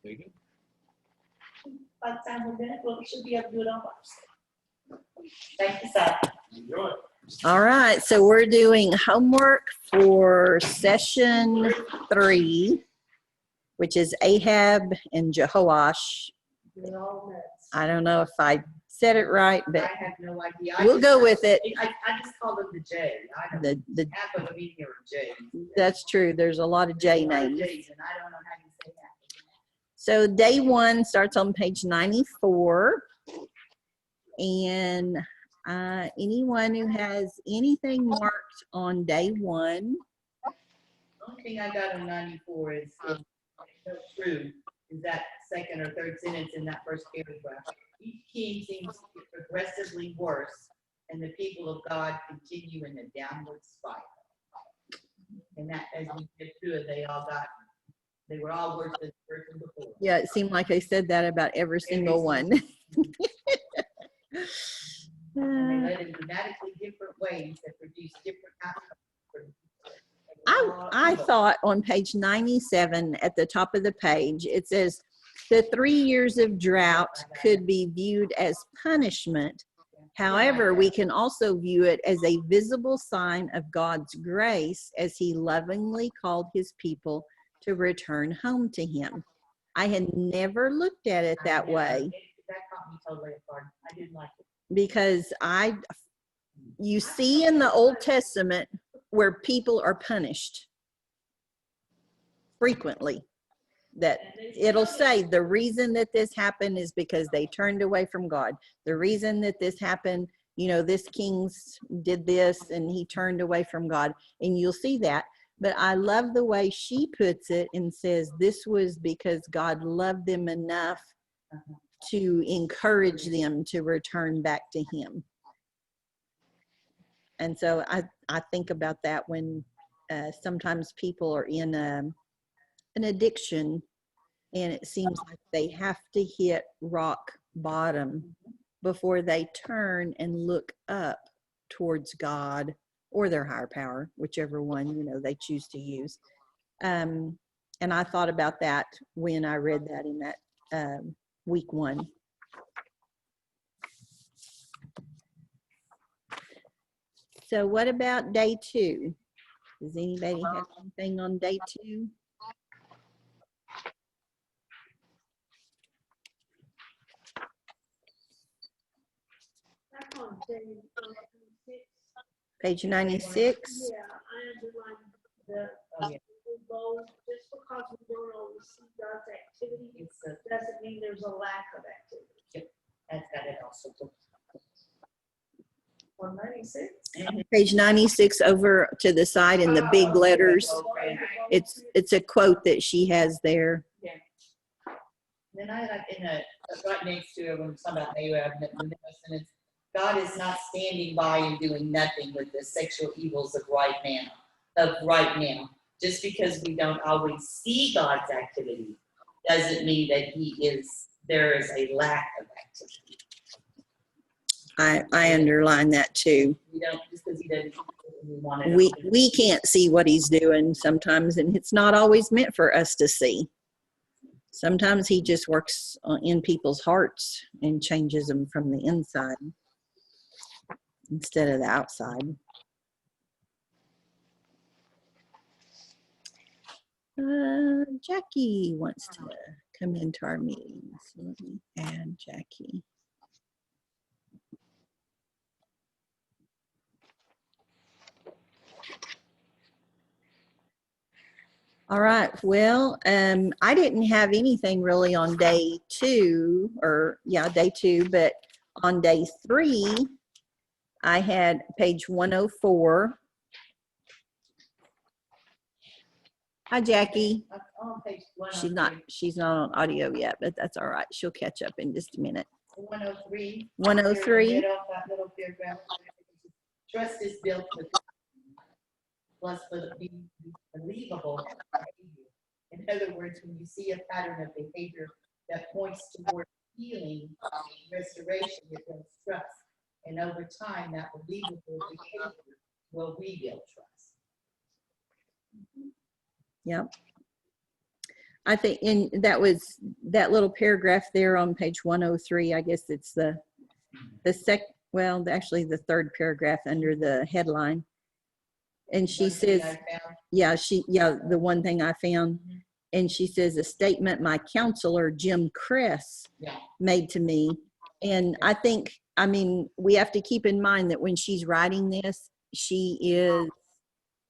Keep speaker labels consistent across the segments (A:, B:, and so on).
A: Very good.
B: By the time we're done, we should be able to do it on Wednesday. Thank you, sir.
A: Enjoy.
C: All right, so we're doing homework for session 3, which is Ahab and Jehoash.
B: We're all nuts.
C: I don't know if I said it right, but
B: I have no idea.
C: we'll go with it.
B: I just call them the J. I don't half of them in here are J.
C: That's true. There's a lot of J
B: There's a lot of
C: names.
B: J's, and I don't know how you say that.
C: So day 1 starts on page 94. And anyone who has anything marked on day 1.
B: The only thing I got on 94 is so true is that second or third sentence in that first paragraph. Each king seems to get progressively worse, and the people of God continue in a downward spiral. And that, as we get through it, they were all worse than the person before.
C: Yeah, it seemed like I said that about every single one.
B: And they led in dramatically different ways that produce different outcomes.
C: I thought on page 97 at the top of the page, it says the 3 years of drought could be viewed as punishment. However, we can also view it as a visible sign of God's grace as he lovingly called his people to return home to him. I had never looked at it that way.
B: That caught me totally apart. I didn't like it.
C: Because you see in the Old Testament where people are punished frequently, that it'll say the reason that this happened is because they turned away from God. The reason that this happened, you know, this king did this and he turned away from God, and you'll see that. But I love the way she puts it and says this was because God loved them enough to encourage them to return back to him. And so I think about that when sometimes people are in an addiction and it seems like they have to hit rock bottom before they turn and look up towards God or their higher power, whichever one, you know, they choose to use. And I thought about that when I read that in that week 1. So what about day 2? Does anybody have anything on day 2?
D: Back on
C: Page 96.
D: yeah, I underlined the bold. Just because we don't always see God's activity, doesn't mean there's a lack of activity.
B: Yep, that's got it also.
D: On 96.
C: Page 96 over to the side in the big letters. It's a quote that she has there.
B: Yeah. Then I like in right next to it when it's talking about Ahab, the middle sentence, God is not standing by and doing nothing with the sexual evils of right now. Just because we don't always see God's activity doesn't mean that there is a lack of activity.
C: I underline that too.
B: We don't, just because he doesn't want to.
C: We can't see what he's doing sometimes, and it's not always meant for us to see. Sometimes he just works in people's hearts and changes them from the inside instead of the outside. Jackie wants to come into our meeting. So let me add Jackie. All right, well, I didn't have anything really on day 2, day 2, but on day 3, I had page 104. Hi, Jackie.
B: On page 103.
C: She's not on audio yet, but that's all right. She'll catch up in just a minute.
B: 103.
C: 103.
B: That little paragraph. Trust is built with plus believable behavior. In other words, when you see a pattern of behavior that points toward healing, restoration, it builds trust. And over time, that believable behavior will rebuild trust.
C: Yep. I think, and that was that little paragraph there on page 103. I guess it's the actually the third paragraph under the headline. And she
B: One thing
C: says,
B: I found.
C: the one thing I found.
B: Mhm.
C: And she says, a statement my counselor, Jim Kress,
B: Yeah.
C: made to me. And I think, I mean, we have to keep in mind that when she's writing this, she is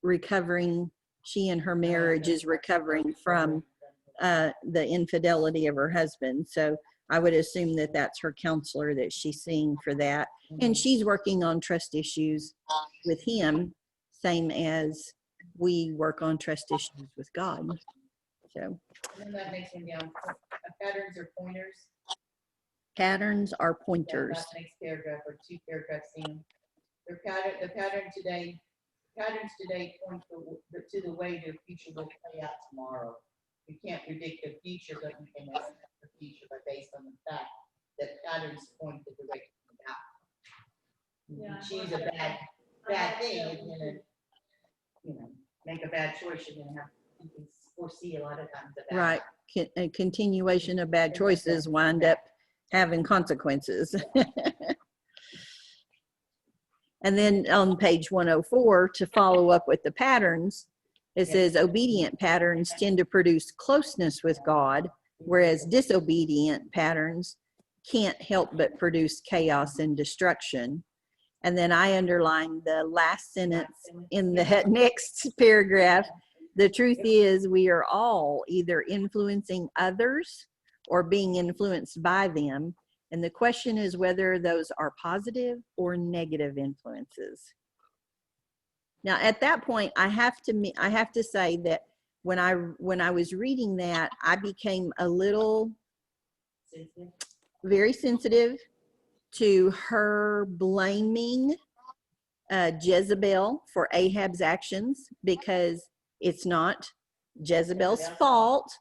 C: recovering, she and her marriage is recovering from the infidelity of her husband. So I would assume that that's her counselor that she's seeing for that. And she's working on trust issues with him, same as we work on trust issues with God. So
B: And then that makes me down. Patterns or pointers.
C: patterns are
B: Yeah,
C: pointers.
B: that next paragraph or two paragraphs in. The patterns today point to the way the future will play out tomorrow. You can't predict the future, but you can assess the future based on the fact that patterns point to the direction of the outcome.
D: Yeah.
B: You choose a bad thing, and then make a bad choice, you're gonna have, you can foresee a lot of times the bad.
C: Right. A continuation of bad choices wind up having consequences. And then on page 104, to follow up with the patterns, it says obedient patterns tend to produce closeness with God, whereas disobedient patterns can't help but produce chaos and destruction. And then I underlined the last sentence in the next paragraph. The truth is, we are all either influencing others or being influenced by them. And the question is whether those are positive or negative influences. Now, at that point, I have to say that when I was reading that, I became a little very sensitive to her blaming Jezebel for Ahab's actions, because it's not Jezebel's fault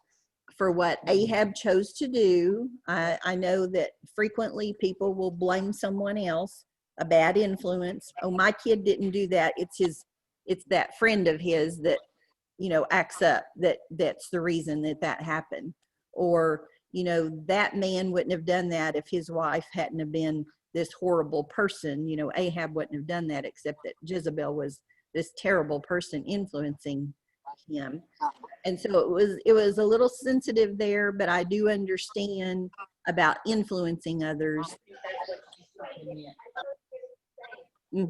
C: for what Ahab chose to do. I know that frequently people will blame someone else, a bad influence. Oh, my kid didn't do that. It's that friend of his that, acts up, that's the reason that happened. Or, that man wouldn't have done that if his wife hadn't have been this horrible person. Ahab wouldn't have done that, except that Jezebel was this terrible person influencing him. And so it was a little sensitive there, but I do understand about influencing others. Mm.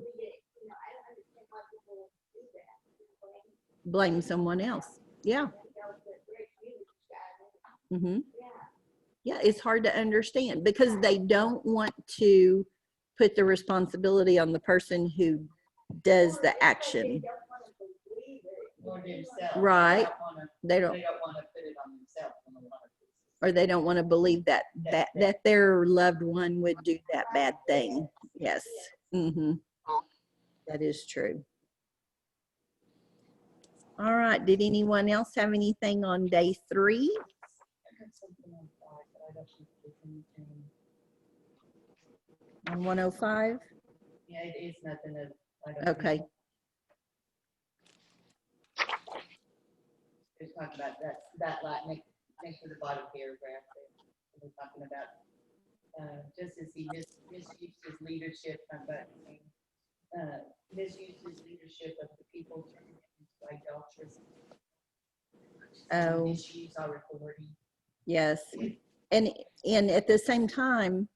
C: Blame someone else. Yeah. Mm-hmm. Yeah, it's hard to understand because they don't want to put the responsibility on the person who does the action. Right. They don't want to put it on themselves. Or they don't want to believe that their loved one would do that bad thing. Yes. Mm-hmm. That is true. All right. Did anyone else have anything on day 3? On 105?
B: Yeah, it is nothing.
C: Okay.
B: We're talking about that next to the bottom paragraph. We're talking about just as he misused his leadership, misused his leadership of the people to idolatrous.
C: Oh.
B: Misuse our authority.
C: Yes. And at the same time,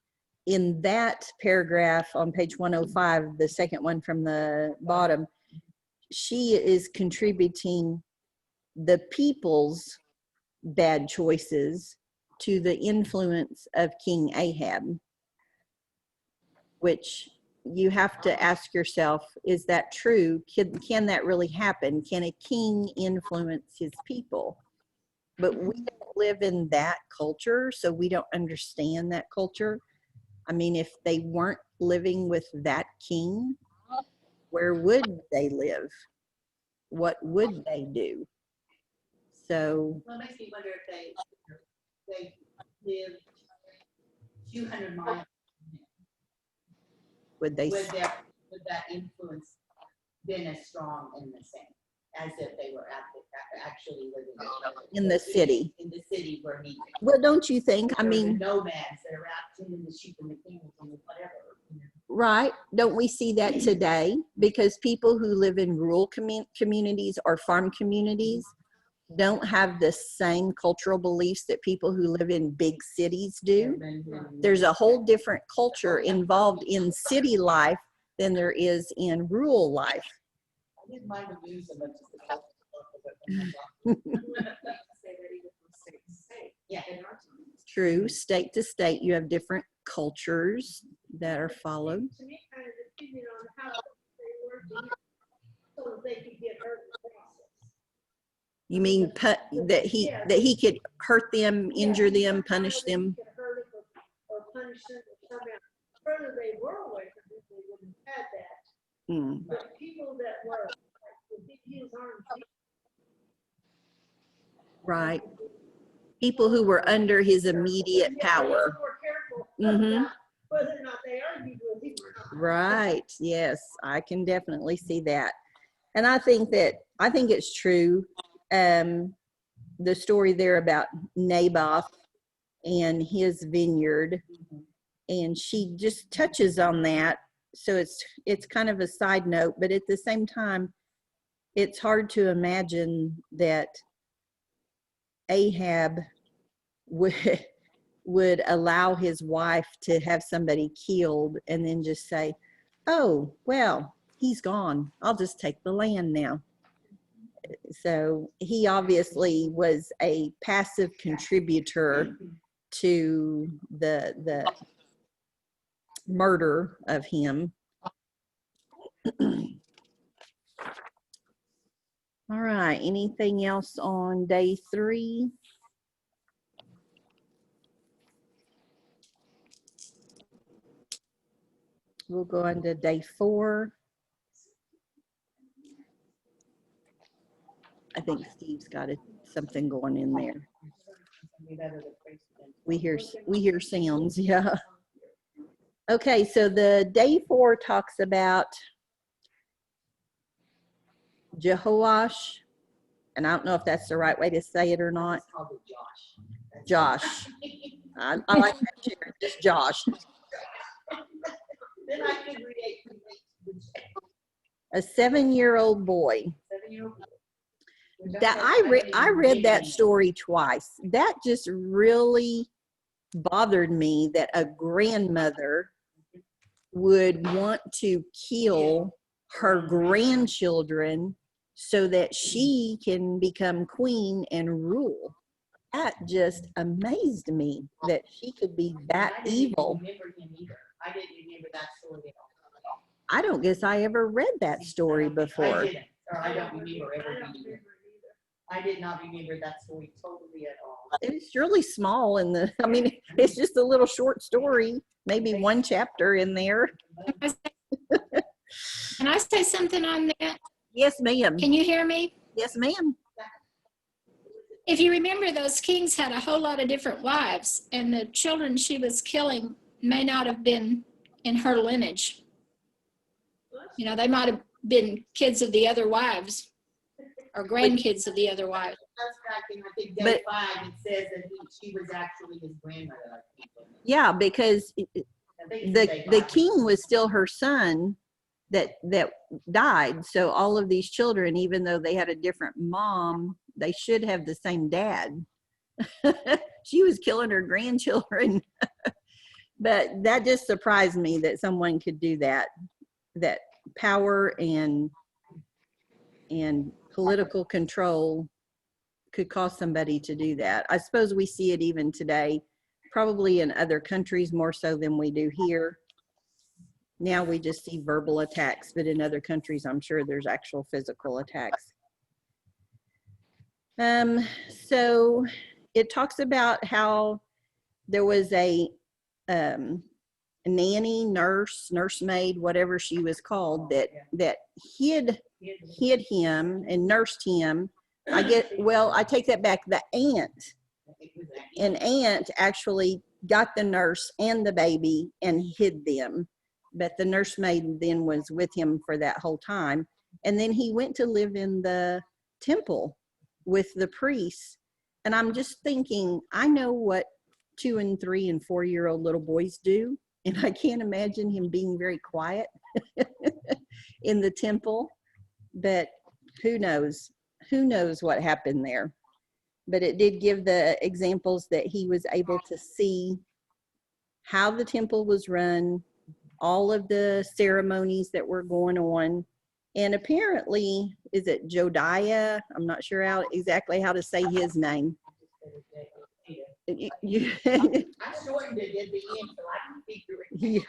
C: in that paragraph on page 105, the second one from the bottom, she is contributing the people's bad choices to the influence of King Ahab, which you have to ask yourself, is that true? Can that really happen? Can a king influence his people? But we don't live in that culture, so we don't understand that culture. I mean, if they weren't living with that king, where would they live? What would they do? So,
B: well, it makes me wonder if they lived 200 miles.
C: would they?
B: Would that influence been as strong and the same as if they were at actually living
C: in the city.
B: in the city where he.
C: Well, don't you think? I
B: There are the
C: mean,
B: nomads that are out tending the sheep and the camels and whatever. You know.
C: right? Don't we see that today? Because people who live in rural communities or farm communities don't have the same cultural beliefs that people who live in big cities do. There's a whole different culture involved in city life than there is in rural life.
B: I didn't mind the news so much as the culture. Yeah.
C: True, state to state, you have different cultures that are followed.
D: To me, kind of depending on how they were to so that they could get hurt in the process.
C: You mean that he could hurt them, injure them, punish them?
D: Could hurt them or punish them or somehow. Further they were away from it, they wouldn't have had that.
C: Mm,
D: But people that were like the big his arms,
C: right. People who were under his immediate power.
D: more careful
C: Mm-hmm.
D: about whether or not they argued with him or not.
C: Right. Yes, I can definitely see that. And I think it's true. The story there about Naboth and his vineyard, and she just touches on that. So it's kind of a side note, but at the same time, it's hard to imagine that Ahab would allow his wife to have somebody killed and then just say, oh, well, he's gone. I'll just take the land now. So he obviously was a passive contributor to the murder of him. All right, anything else on day 3? We'll go into day 4. I think Steve's got something going in there. We hear sounds, yeah. Okay, so the day 4 talks about Jehoash, and I don't know if that's the right way to say it or not. Josh. I like that too, just Josh.
B: Then I could relate.
C: A 7-year-old boy.
B: 7-year-old boy.
C: That I read that story twice. That just really bothered me that a grandmother would want to kill her grandchildren so that she can become queen and rule. That just amazed me that she could be that evil.
B: I didn't remember him either. I didn't remember that story at all.
C: I don't guess I ever read that story before.
B: I didn't, or I don't remember ever reading it. I did not remember that story totally at all.
C: It's really small I mean, it's just a little short story, maybe 1 chapter in there.
A: Can I say something on that?
C: Yes, ma'am.
A: Can you hear me?
C: Yes, ma'am.
A: If you remember, those kings had a whole lot of different wives, and the children she was killing may not have been in her lineage. You know, they might have been kids of the other wives or grandkids of the other wives.
B: That's back in, I think, day 5, it says that she was actually his grandmother.
C: Yeah, because the king was still her son that died. So all of these children, even though they had a different mom, they should have the same dad. She was killing her grandchildren. But that just surprised me that someone could do that power and political control could cause somebody to do that. I suppose we see it even today, probably in other countries more so than we do here. Now we just see verbal attacks, but in other countries, I'm sure there's actual physical attacks. So it talks about how there was a nanny, nursemaid, whatever she was called, that hid him and nursed him. I take that back. The aunt actually got the nurse and the baby and hid them, but the nursemaid then was with him for that whole time. And then he went to live in the temple with the priests. And I'm just thinking, I know what 2 and 3 and 4-year-old little boys do, and I can't imagine him being very quiet in the temple. But who knows what happened there. But it did give the examples that he was able to see how the temple was run, all of the ceremonies that were going on. And apparently, is it Jodiah? I'm not sure exactly how to say his name.
B: I shortened it at the end so I can figure it out.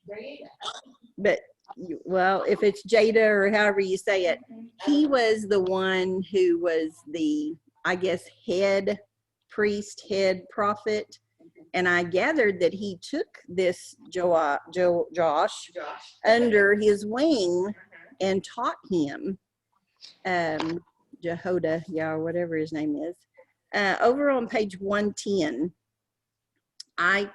B: Jada.
C: But, well, if it's Jada or however you say it, he was the one who was the, I guess, head priest, head prophet. And I gathered that he took this Josh under his wing and taught him, Jehoiada, or whatever his name is. Over on page 110, I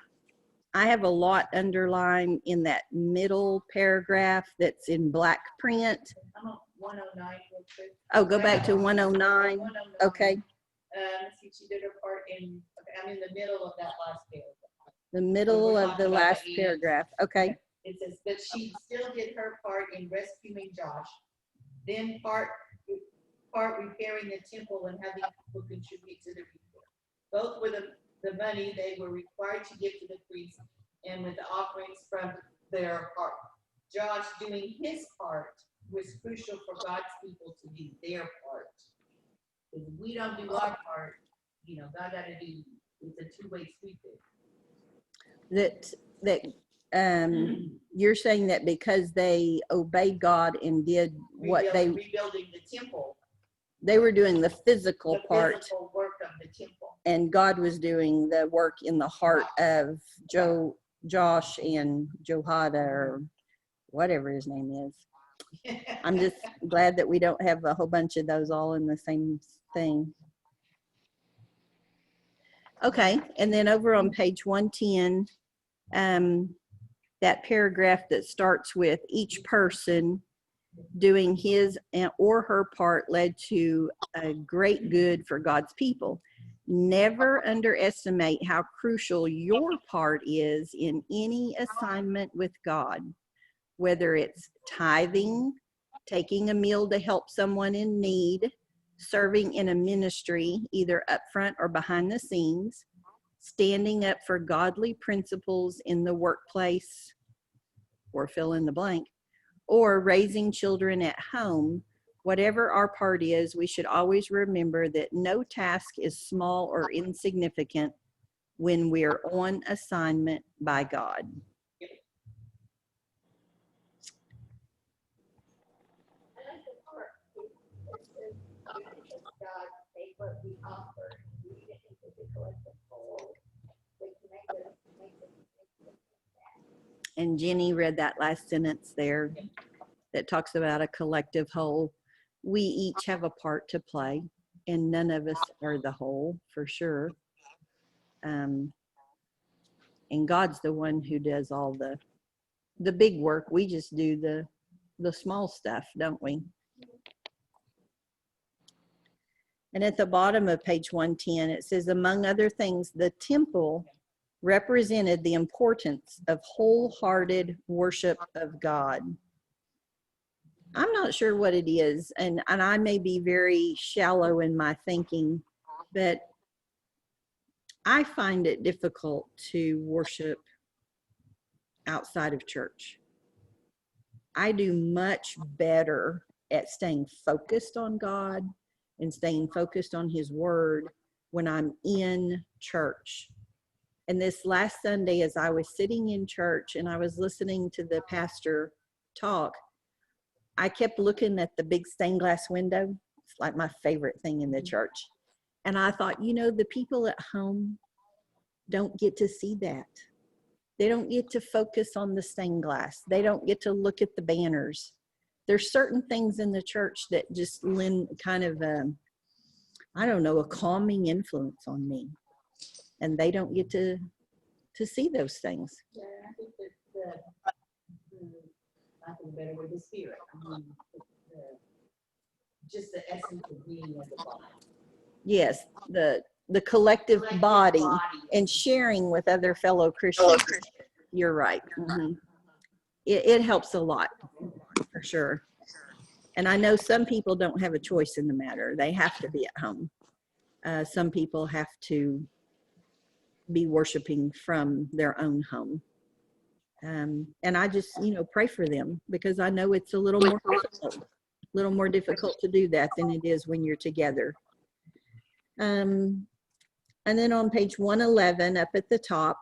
C: have a lot underlined in that middle paragraph that's in black print.
B: I'm on 109.
C: Oh, go back to 109. Okay.
B: Let's see, she did her part in, okay, I'm in the middle of that last paragraph.
C: The middle of the last paragraph. Okay.
B: It says, but she still did her part in rescuing Josh, then part repairing the temple and having people contribute to the repair. Both with the money they were required to give to the priests and with the offerings from their heart. Josh doing his part was crucial for God's people to do their part. If we don't do our part, God got to do, it's a two-way street there.
C: You're saying that because they obeyed God and did
B: rebuilding the temple.
C: They were doing the physical part.
B: Physical work of the temple.
C: And God was doing the work in the heart of Josh and Jehoiada, or whatever his name is. I'm just glad that we don't have a whole bunch of those all in the same thing. Okay, and then over on page 110, that paragraph that starts with each person doing his or her part led to a great good for God's people. Never underestimate how crucial your part is in any assignment with God, whether it's tithing, taking a meal to help someone in need, serving in a ministry, either up front or behind the scenes, standing up for godly principles in the workplace, or fill in the blank, or raising children at home. Whatever our part is, we should always remember that no task is small or insignificant when we're on assignment by God. And Jenny read that last sentence there that talks about a collective whole. We each have a part to play, and none of us are the whole, for sure. And God's the one who does all the big work. We just do the small stuff, don't we? And at the bottom of page 110, it says, among other things, the temple represented the importance of wholehearted worship of God. I'm not sure what it is, and I may be very shallow in my thinking, but I find it difficult to worship outside of church. I do much better at staying focused on God and staying focused on His Word when I'm in church. And this last Sunday, as I was sitting in church and I was listening to the pastor talk, I kept looking at the big stained glass window. It's like my favorite thing in the church. And I thought, the people at home don't get to see that. They don't get to focus on the stained glass. They don't get to look at the banners. There's certain things in the church that just lend kind of a calming influence on me. And they don't get to see those things.
B: Yeah, I think that I think better with the spirit. just the essence of being as a body.
C: Yes, the collective body and sharing with other fellow Christians. You're right. It helps a lot, for sure. And I know some people don't have a choice in the matter. They have to be at home. Some people have to be worshiping from their own home. And I just, pray for them, because I know it's a little more difficult to do that than it is when you're together. And then on page 111, up at the top,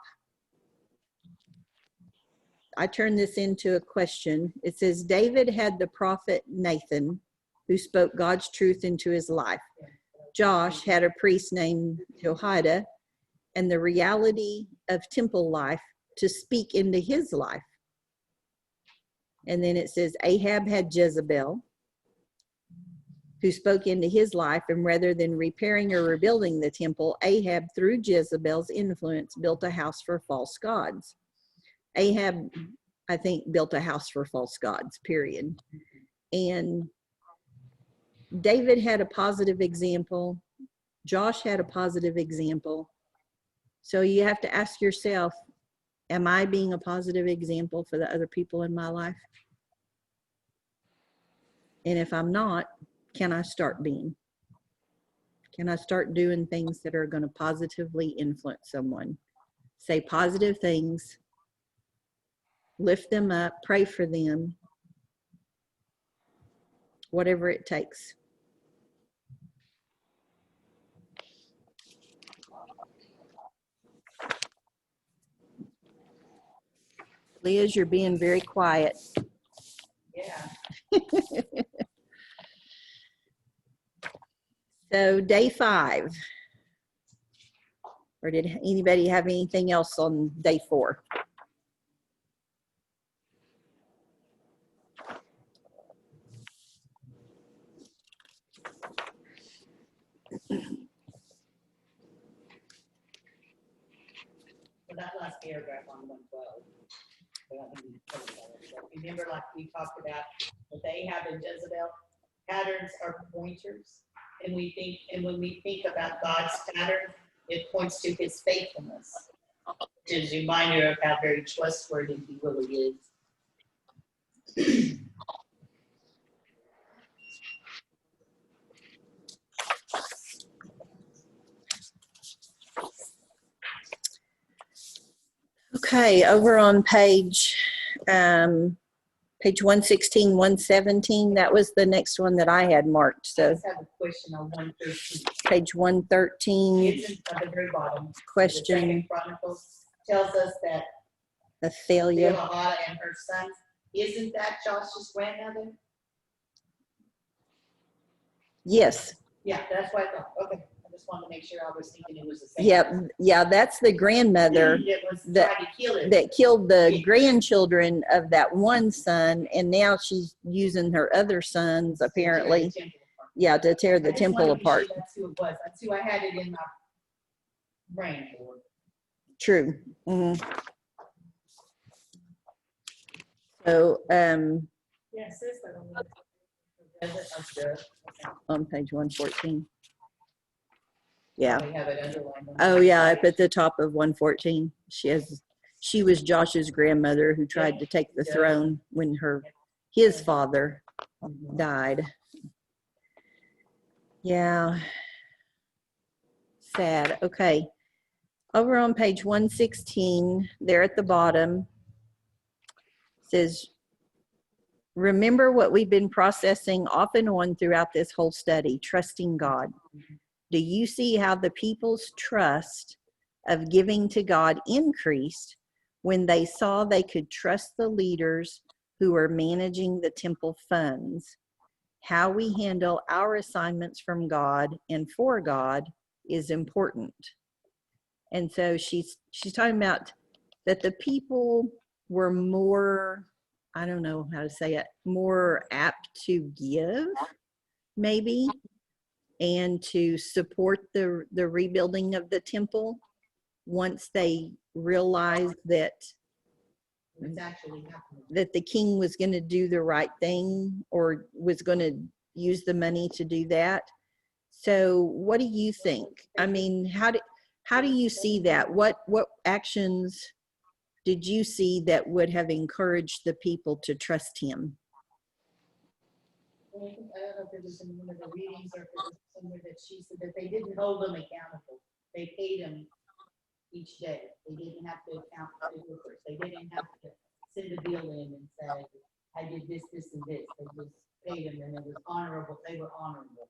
C: I turned this into a question. It says, David had the prophet Nathan, who spoke God's truth into his life. Josh had a priest named Jehoiada, and the reality of temple life to speak into his life. And then it says, Ahab had Jezebel, who spoke into his life, and rather than repairing or rebuilding the temple, Ahab, through Jezebel's influence, built a house for false gods. Ahab, I think, built a house for false gods, period. And David had a positive example. Josh had a positive example. So you have to ask yourself, am I being a positive example for the other people in my life? And if I'm not, can I start being? Can I start doing things that are going to positively influence someone? Say positive things, lift them up, pray for them, whatever it takes. Liz, you're being very quiet.
B: Yeah.
C: So day 5. Or did anybody have anything else on day 4?
B: So that last paragraph on 112. but I think we covered that already. But remember, like we talked about, with Ahab and Jezebel, patterns are pointers. And when we think about God's pattern, it points to his faithfulness, which is a reminder of how very trustworthy he really is.
C: Okay, over on page 116, 117, that was the next one that I had marked.
B: I
C: So
B: just have a question on 113.
C: page 113,
B: It's at the very bottom. The
C: question,
B: Second Chronicles tells us that
C: Athalia.
B: Jehoiada and her sons, isn't that Josh's grandmother?
C: Yes.
B: Yeah, that's what I thought. Okay, I just wanted to make sure I was thinking it was the same.
C: Yep. Yeah, that's the grandmother
B: It was
C: that-
B: trying to kill him.
C: that killed the grandchildren of that one son, and now she's using her other sons apparently, yeah, to tear the temple apart.
B: That's who it was. That's who I had it in my brain for.
C: True. So
D: Yeah, it says that on the.
B: Does it? That's good. Okay.
C: on page 114. Yeah.
B: We have it underlined. on
C: Oh
B: the
C: yeah,
B: side.
C: up at the top of 114. She was Josh's grandmother who tried to take the throne when his father died. Yeah. Sad. Okay. Over on page 116, there at the bottom, says, remember what we've been processing off and on throughout this whole study, trusting God. Do you see how the people's trust of giving to God increased when they saw they could trust the leaders who are managing the temple funds? How we handle our assignments from God and for God is important. And so she's talking about that the people were more, I don't know how to say it, more apt to give, maybe, and to support the rebuilding of the temple once they realized that
B: It's actually happening.
C: that the king was going to do the right thing, or was going to use the money to do that. So what do you think? I mean, how do you see that? What actions did you see that would have encouraged the people to trust him?
B: Well, I don't know if it was in one of the readings or if it was somewhere that she said that they didn't hold them accountable. They paid them each day. They didn't have to account for the workers. They didn't have to send a bill in and say, I did this, this, and this. They just paid them, and it was honorable. They were honorable.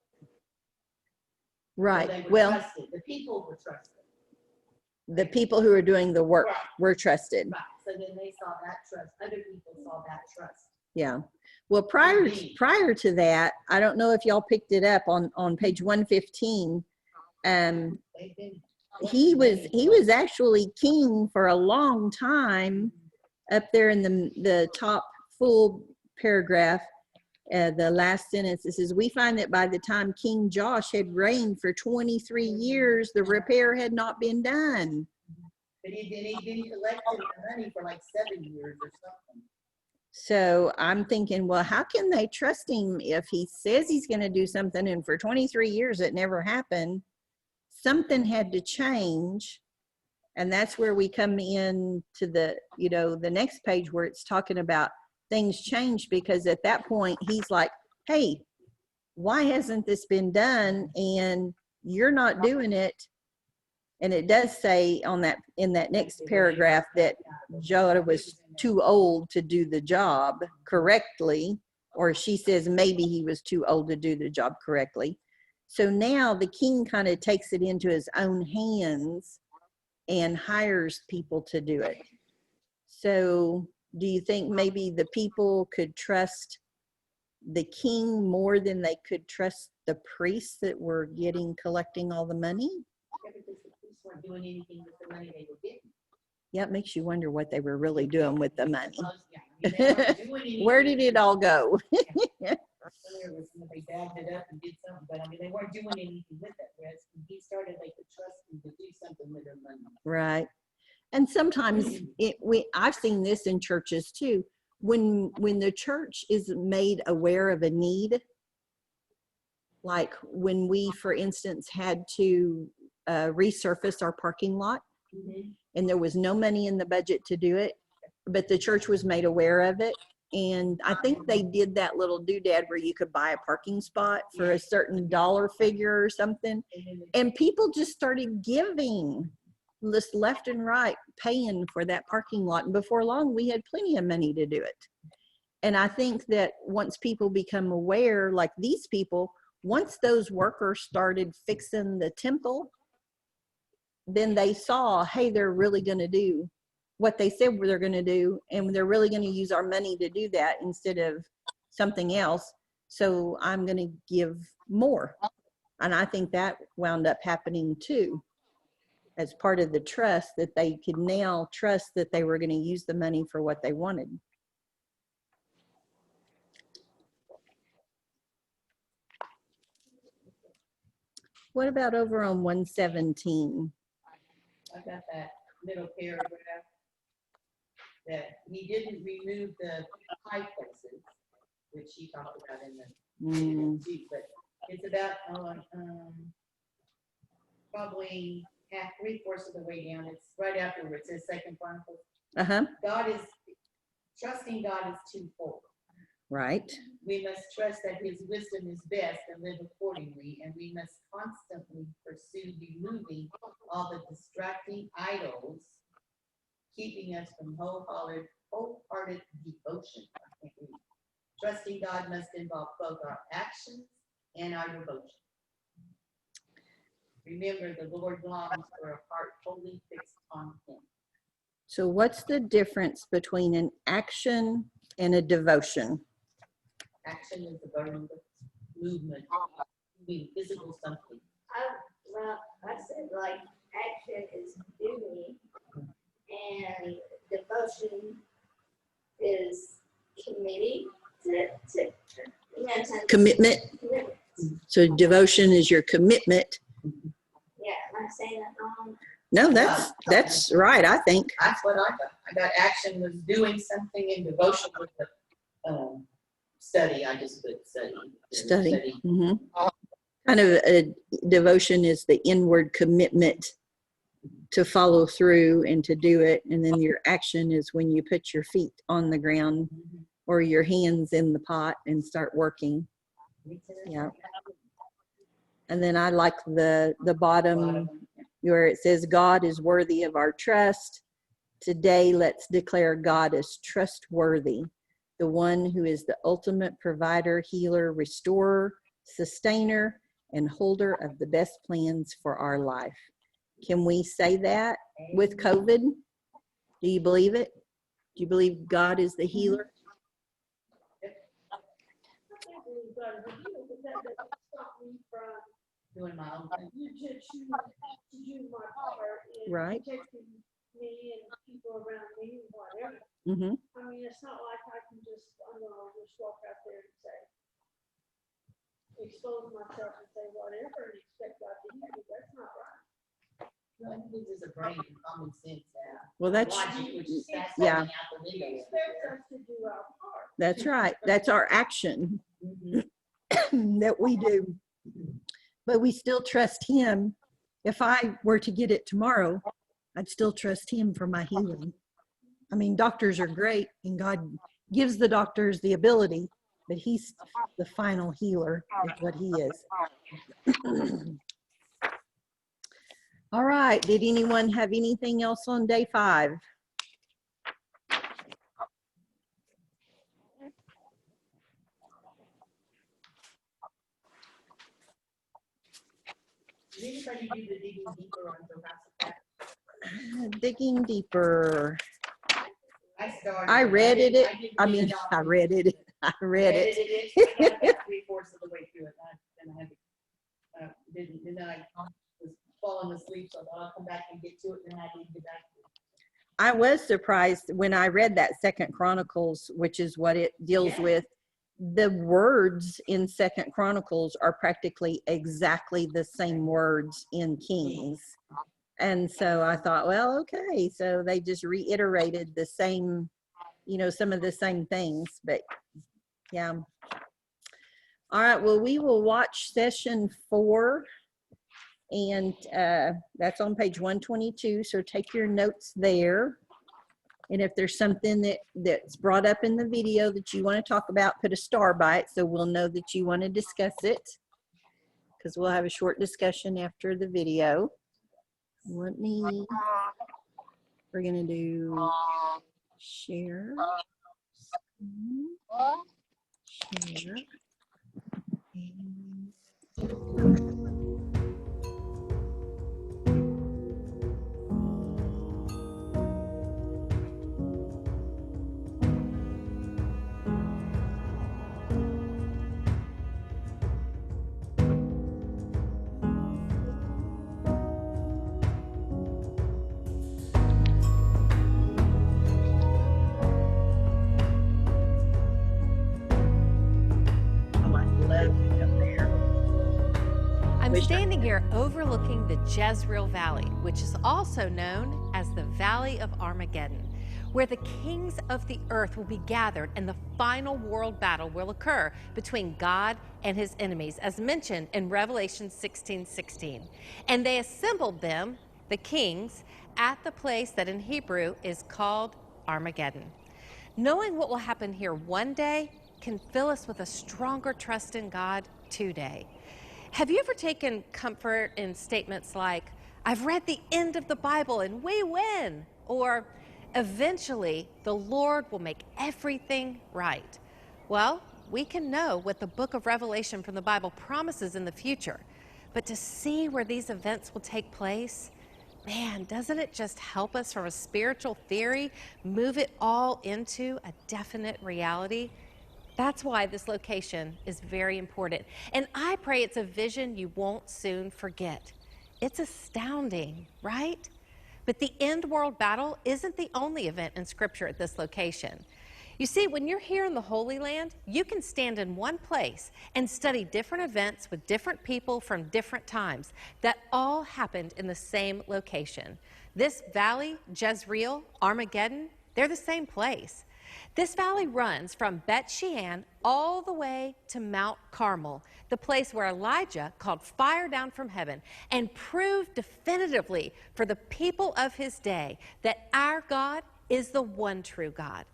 C: Right.
B: So they were
C: Well,
B: trusted. The people were trusted.
C: the people who are doing the work
B: Right.
C: were trusted.
B: Right. So then they saw that trust. Other people saw that trust.
C: Yeah. Well, prior to that, I don't know if y'all picked it up on page 115.
B: They've been
C: He was actually king for a long time. Up there in the top full paragraph, the last sentence, it says, we find that by the time King Josh had reigned for 23 years, the repair had not been done.
B: But he didn't collect the money for like 7 years or something.
C: So I'm thinking, well, how can they trust him if he says he's going to do something and for 23 years it never happened? Something had to change. And that's where we come in to the, the next page where it's talking about things changed, because at that point he's like, hey, why hasn't this been done? And you're not doing it. And it does say in that next paragraph that Jodah was too old to do the job correctly, or she says maybe he was too old to do the job correctly. So now the king kind of takes it into his own hands and hires people to do it. So do you think maybe the people could trust the king more than they could trust the priests that were collecting all the money?
B: Yeah, because the police weren't doing anything with the money they were getting.
C: Yeah, it makes you wonder what they were really doing with the money.
B: Yeah, I mean, they weren't doing anything.
C: Where did it all go?
B: They bagged it up and did something, but I mean, they weren't doing anything with it. Whereas when he started, they could trust him to do something with their money.
C: Right. And sometimes I've seen this in churches too. When the church is made aware of a need, like when we, for instance, had to resurface our parking lot, and there was no money in the budget to do it, but the church was made aware of it. And I think they did that little doodad where you could buy a parking spot for a certain dollar figure or something. And people just started giving this left and right, paying for that parking lot. And before long, we had plenty of money to do it. And I think that once people become aware, like these people, once those workers started fixing the temple, then they saw, hey, they're really going to do what they said they're going to do, and they're really going to use our money to do that instead of something else. So I'm going to give more. And I think that wound up happening too, as part of the trust, that they could now trust that they were going to use the money for what they wanted. What about over on 117?
B: I got that middle paragraph that he didn't remove the high places, which he talked about in the sheet, but it's about probably three-fourths of the way down. It's right after where it says Second Chronicles. Trusting God is twofold.
C: Right.
B: We must trust that his wisdom is best and live accordingly, and we must constantly pursue removing all the distracting idols, keeping us from wholehearted devotion. Trusting God must involve both our actions and our devotion. Remember, the Lord longs for a heart wholly fixed on him.
C: So what's the difference between an action and a devotion?
B: Action is a verbal movement, doing physical something.
D: I said like action is doing, and devotion is committing to
C: Commitment. So devotion is your commitment.
D: Yeah, am I saying that wrong?
C: No, that's right, I think.
B: That's what I got. I got action was doing something, and devotion was the study, I just put study.
C: Study. Mhm. Kind of a devotion is the inward commitment to follow through and to do it. And then your action is when you put your feet on the ground or your hands in the pot and start working. Yeah. And then I like the bottom where it says, God is worthy of our trust. Today, let's declare God is trustworthy, the one who is the ultimate provider, healer, restorer, sustainer, and holder of the best plans for our life. Can we say that with COVID? Do you believe it? Do you believe God is the healer?
D: I believe God is a healer, but that doesn't stop me from
B: Doing my own thing.
D: you to choose to do my part in
C: Right.
D: protecting me and people around me and whatever.
C: Mm-hmm.
D: I mean, it's not like I can just, I don't know, just walk out there and say, expose myself and say whatever and expect God to heal me. That's not right.
B: No, I think it's just a brain and common sense now.
C: Well, that's,
B: Logic, which is fast
C: yeah.
B: going out the window.
D: He expects us to do our part.
C: That's right. That's our action that we do. But we still trust him. If I were to get it tomorrow, I'd still trust him for my healing. I mean, doctors are great and God gives the doctors the ability, but he's the final healer is what he is. All right. Did anyone have anything else on day 5?
B: Did anybody do the digging deeper on Jurassic?
C: Digging deeper.
B: I started.
C: I read it.
B: didn't
C: I
B: get
C: mean,
B: off.
C: I read it. I read it.
B: I got about 3/4 of the way through it. Then I had to, then I was falling asleep, so I thought I'll come back and get to it, and I didn't get back to it.
C: I was surprised when I read that Second Chronicles, which is what it deals with. The words in Second Chronicles are practically exactly the same words in Kings. And so I thought, well, okay, so they just reiterated the same, some of the same things, but yeah. All right, well, we will watch session 4, and that's on page 122, so take your notes there. And if there's something that's brought up in the video that you want to talk about, put a star by it so we'll know that you want to discuss it, because we'll have a short discussion after the video. We're going to do share, share, and
E: I'm standing here overlooking the Jezreel Valley, which is also known as the Valley of Armageddon, where the kings of the earth will be gathered and the final world battle will occur between God and his enemies, as mentioned in Revelation 16:16. And they assembled them, the kings, at the place that in Hebrew is called Armageddon. Knowing what will happen here one day can fill us with a stronger trust in God today. Have you ever taken comfort in statements like, I've read the end of the Bible and we win, or eventually the Lord will make everything right? Well, we can know what the book of Revelation from the Bible promises in the future, but to see where these events will take place, man, doesn't it just help us from a spiritual theory move it all into a definite reality? That's why this location is very important. And I pray it's a vision you won't soon forget. It's astounding, right? But the end world battle isn't the only event in Scripture at this location. You see, when you're here in the Holy Land, you can stand in one place and study different events with different people from different times that all happened in the same location. This valley, Jezreel, Armageddon, they're the same place. This valley runs from Bet Shean all the way to Mount Carmel, the place where Elijah called fire down from heaven and proved definitively for the people of his day that our God is the one true God.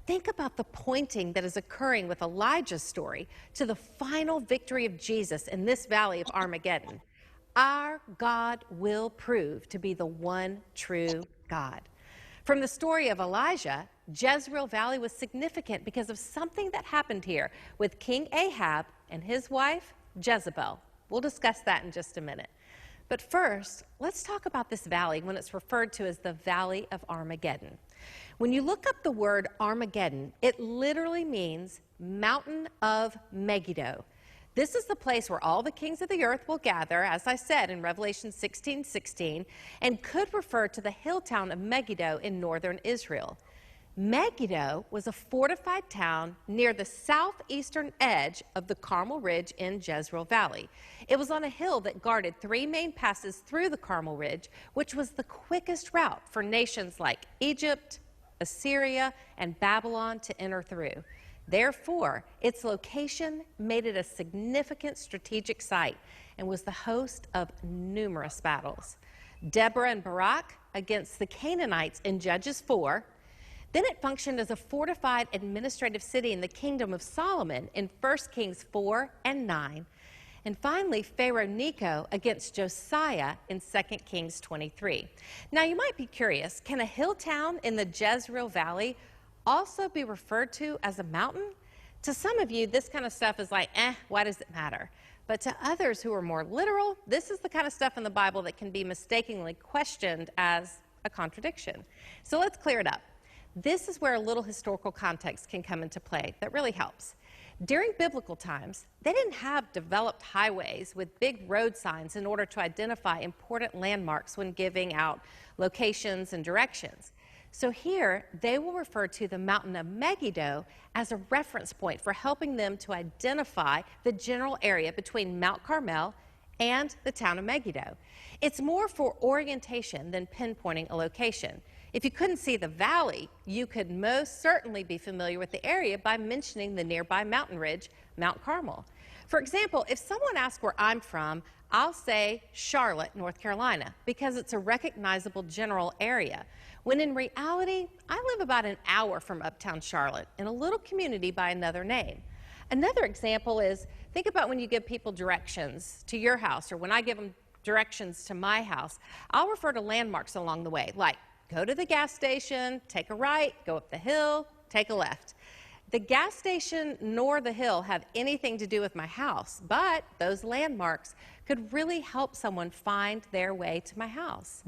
E: Think about the pointing that is occurring with Elijah's story to the final victory of Jesus in this valley of Armageddon. Our God will prove to be the one true God. From the story of Elijah, Jezreel Valley was significant because of something that happened here with King Ahab and his wife, Jezebel. We'll discuss that in just a minute. But first, let's talk about this valley when it's referred to as the Valley of Armageddon. When you look up the word Armageddon, it literally means mountain of Megiddo. This is the place where all the kings of the earth will gather, as I said in Revelation 16:16, and could refer to the hill town of Megiddo in northern Israel. Megiddo was a fortified town near the southeastern edge of the Carmel Ridge in Jezreel Valley. It was on a hill that guarded 3 main passes through the Carmel Ridge, which was the quickest route for nations like Egypt, Assyria, and Babylon to enter through. Therefore, its location made it a significant strategic site and was the host of numerous battles. Deborah and Barak against the Canaanites in Judges 4. Then it functioned as a fortified administrative city in the kingdom of Solomon in 1 Kings 4 and 9. And finally, Pharaoh Necho against Josiah in 2 Kings 23. Now, you might be curious, can a hill town in the Jezreel Valley also be referred to as a mountain? To some of you, this kind of stuff is like, why does it matter? But to others who are more literal, this is the kind of stuff in the Bible that can be mistakenly questioned as a contradiction. So let's clear it up. This is where a little historical context can come into play that really helps. During biblical times, they didn't have developed highways with big road signs in order to identify important landmarks when giving out locations and directions. So here, they will refer to the mountain of Megiddo as a reference point for helping them to identify the general area between Mount Carmel and the town of Megiddo. It's more for orientation than pinpointing a location. If you couldn't see the valley, you could most certainly be familiar with the area by mentioning the nearby mountain ridge, Mount Carmel. For example, if someone asks where I'm from, I'll say Charlotte, North Carolina, because it's a recognizable general area. When in reality, I live about an hour from uptown Charlotte in a little community by another name. Another example is, think about when you give people directions to your house, or when I give them directions to my house, I'll refer to landmarks along the way, like go to the gas station, take a right, go up the hill, take a left. The gas station nor the hill have anything to do with my house, but those landmarks could really help someone find their way to my house.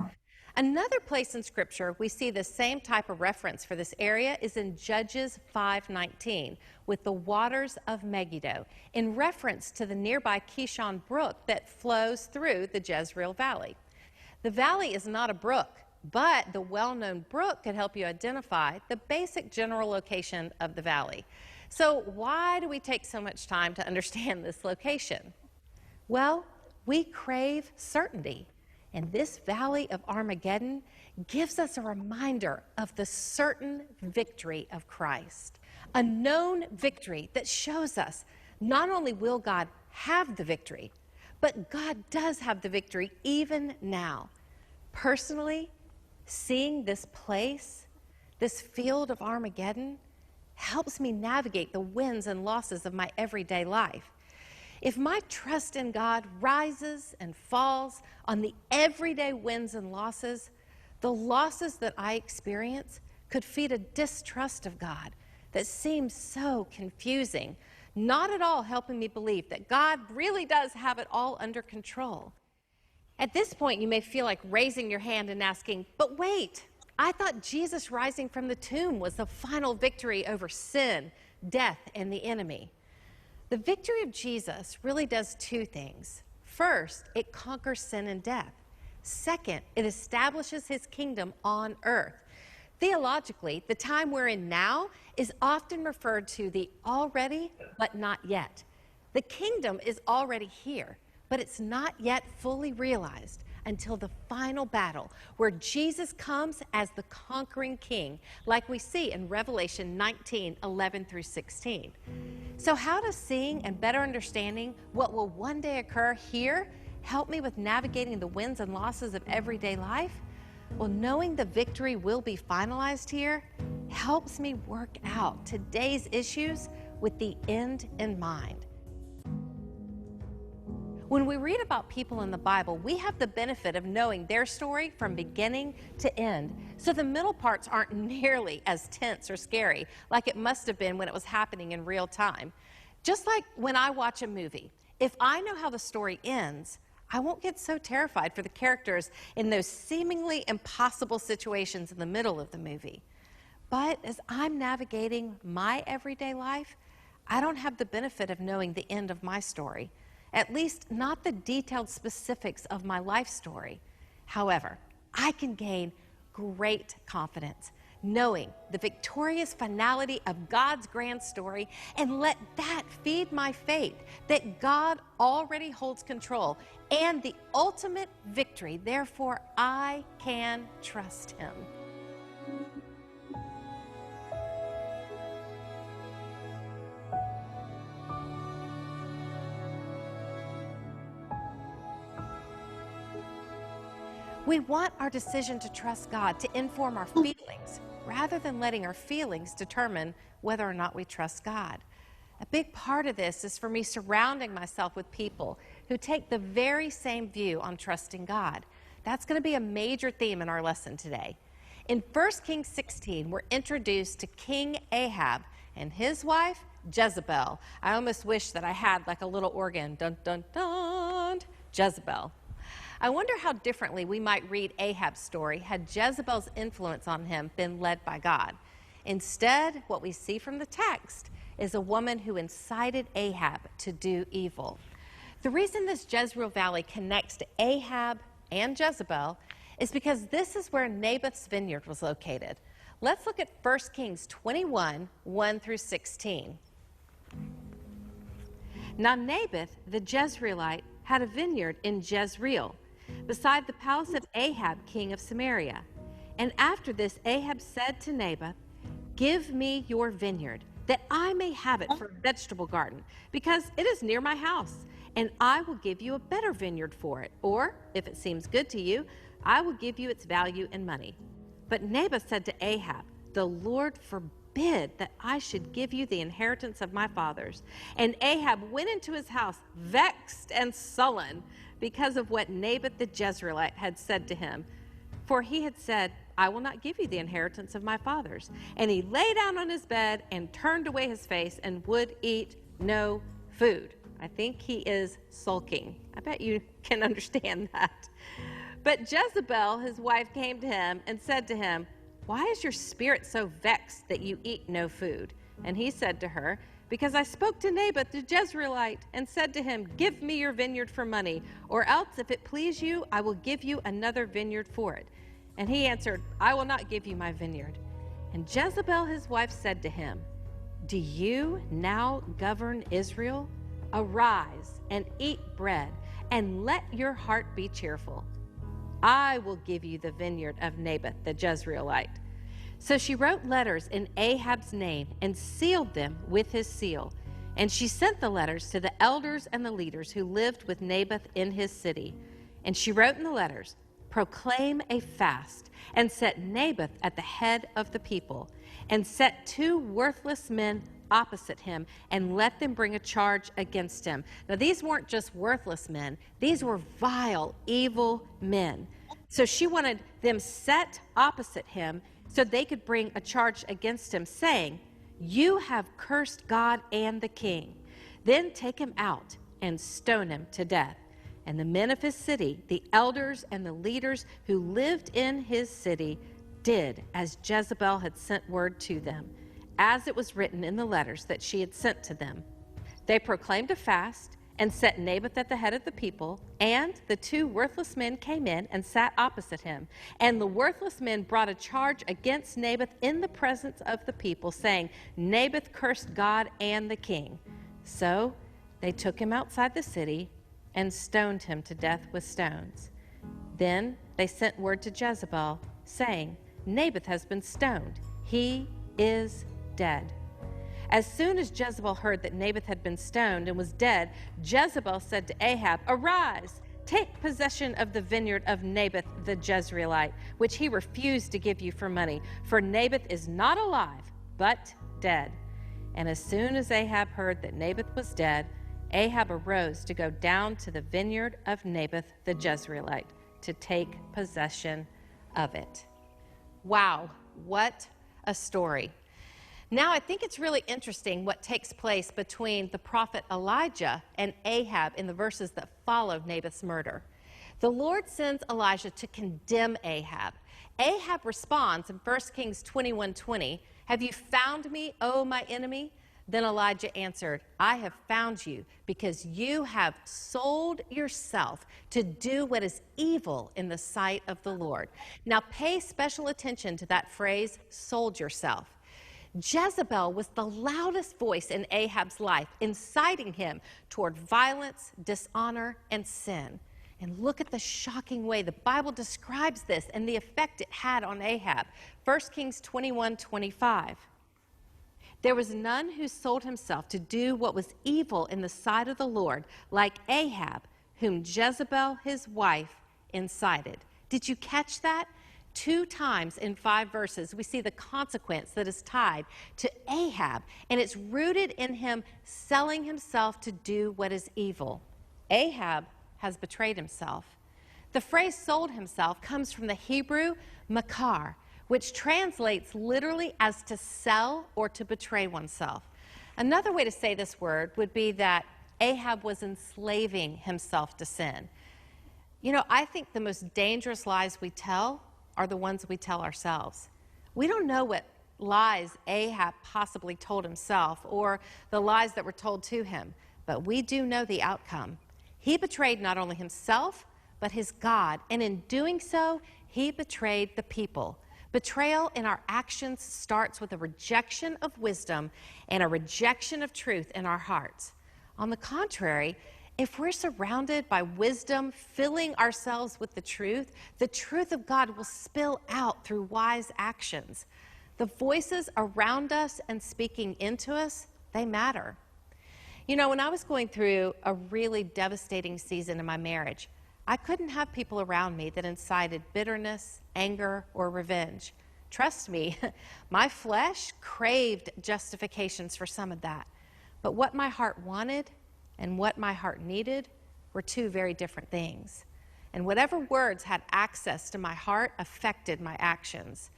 E: Another place in Scripture we see the same type of reference for this area is in Judges 5:19 with the waters of Megiddo, in reference to the nearby Kishon Brook that flows through the Jezreel Valley. The valley is not a brook, but the well-known brook could help you identify the basic general location of the valley. So why do we take so much time to understand this location? Well, we crave certainty. And this valley of Armageddon gives us a reminder of the certain victory of Christ. A known victory that shows us not only will God have the victory, but God does have the victory even now. Personally, seeing this place, this field of Armageddon, helps me navigate the wins and losses of my everyday life. If my trust in God rises and falls on the everyday wins and losses, the losses that I experience could feed a distrust of God that seems so confusing, not at all helping me believe that God really does have it all under control. At this point, you may feel like raising your hand and asking, but wait, I thought Jesus rising from the tomb was the final victory over sin, death, and the enemy. The victory of Jesus really does 2 things. First, it conquers sin and death. Second, it establishes his kingdom on earth. Theologically, the time we're in now is often referred to the already but not yet. The kingdom is already here, but it's not yet fully realized until the final battle where Jesus comes as the conquering king, like we see in Revelation 19:11 through 16. So how does seeing and better understanding what will one day occur here help me with navigating the wins and losses of everyday life? Well, knowing the victory will be finalized here helps me work out today's issues with the end in mind. When we read about people in the Bible, we have the benefit of knowing their story from beginning to end. So the middle parts aren't nearly as tense or scary like it must have been when it was happening in real time. Just like when I watch a movie, if I know how the story ends, I won't get so terrified for the characters in those seemingly impossible situations in the middle of the movie. But as I'm navigating my everyday life, I don't have the benefit of knowing the end of my story. At least not the detailed specifics of my life story. However, I can gain great confidence knowing the victorious finality of God's grand story and let that feed my faith that God already holds control and the ultimate victory. Therefore, I can trust Him. We want our decision to trust God to inform our feelings rather than letting our feelings determine whether or not we trust God. A big part of this is for me surrounding myself with people who take the very same view on trusting God. That's going to be a major theme in our lesson today. In 1 Kings 16, we're introduced to King Ahab and his wife, Jezebel. I almost wish that I had like a little organ, dun, dun, dun, Jezebel. I wonder how differently we might read Ahab's story had Jezebel's influence on him been led by God. Instead, what we see from the text is a woman who incited Ahab to do evil. The reason this Jezreel Valley connects to Ahab and Jezebel is because this is where Naboth's vineyard was located. Let's look at 1 Kings 21, 1 through 16. Now Naboth the Jezreelite had a vineyard in Jezreel, beside the palace of Ahab, king of Samaria. And after this, Ahab said to Naboth, "Give me your vineyard, that I may have it for a vegetable garden, because it is near my house, and I will give you a better vineyard for it. Or, if it seems good to you, I will give you its value in money." But Naboth said to Ahab, "The Lord forbid that I should give you the inheritance of my fathers." And Ahab went into his house, vexed and sullen, because of what Naboth the Jezreelite had said to him. For he had said, "I will not give you the inheritance of my fathers." And he lay down on his bed and turned away his face and would eat no food. I think he is sulking. I bet you can understand that. But Jezebel, his wife, came to him and said to him, "Why is your spirit so vexed that you eat no food?" And he said to her, "Because I spoke to Naboth the Jezreelite and said to him, 'Give me your vineyard for money, or else, if it please you, I will give you another vineyard for it.' And he answered, 'I will not give you my vineyard.' And Jezebel his wife said to him, 'Do you now govern Israel? Arise and eat bread, and let your heart be cheerful. I will give you the vineyard of Naboth the Jezreelite.' So she wrote letters in Ahab's name and sealed them with his seal. And she sent the letters to the elders and the leaders who lived with Naboth in his city. And she wrote in the letters, 'Proclaim a fast, and set Naboth at the head of the people, and set 2 worthless men opposite him, and let them bring a charge against him.'" Now, these weren't just worthless men. These were vile, evil men. So she wanted them set opposite him so they could bring a charge against him, saying, "You have cursed God and the king. Then take him out and stone him to death." And the men of his city, the elders and the leaders who lived in his city, did as Jezebel had sent word to them, as it was written in the letters that she had sent to them. They proclaimed a fast and set Naboth at the head of the people, and the 2 worthless men came in and sat opposite him. And the worthless men brought a charge against Naboth in the presence of the people, saying, "Naboth cursed God and the king." So they took him outside the city and stoned him to death with stones. Then they sent word to Jezebel, saying, Naboth has been stoned. He is dead. As soon as Jezebel heard that Naboth had been stoned and was dead, Jezebel said to Ahab, Arise, take possession of the vineyard of Naboth the Jezreelite, which he refused to give you for money, for Naboth is not alive, but dead. And as soon as Ahab heard that Naboth was dead, Ahab arose to go down to the vineyard of Naboth the Jezreelite to take possession of it. Wow, what a story. Now, I think it's really interesting what takes place between the prophet Elijah and Ahab in the verses that follow Naboth's murder. The Lord sends Elijah to condemn Ahab. Ahab responds in 1 Kings 21:20, Have you found me, O my enemy? Then Elijah answered, I have found you because you have sold yourself to do what is evil in the sight of the Lord. Now pay special attention to that phrase, sold yourself. Jezebel was the loudest voice in Ahab's life, inciting him toward violence, dishonor, and sin. And look at the shocking way the Bible describes this and the effect it had on Ahab. 1 Kings 21:25. There was none who sold himself to do what was evil in the sight of the Lord, like Ahab, whom Jezebel, his wife, incited. Did you catch that? 2 times in 5 verses, we see the consequence that is tied to Ahab, and it's rooted in him selling himself to do what is evil. Ahab has betrayed himself. The phrase sold himself comes from the Hebrew makar, which translates literally as to sell or to betray oneself. Another way to say this word would be that Ahab was enslaving himself to sin. You know, I think the most dangerous lies we tell are the ones we tell ourselves. We don't know what lies Ahab possibly told himself or the lies that were told to him, but we do know the outcome. He betrayed not only himself, but his God, and in doing so, he betrayed the people. Betrayal in our actions starts with a rejection of wisdom and a rejection of truth in our hearts. On the contrary, if we're surrounded by wisdom, filling ourselves with the truth of God will spill out through wise actions. The voices around us and speaking into us, they matter. You know, when I was going through a really devastating season in my marriage, I couldn't have people around me that incited bitterness, anger, or revenge. Trust me, my flesh craved justifications for some of that. But what my heart wanted and what my heart needed were 2 very different things. And whatever words had access to my heart affected my actions.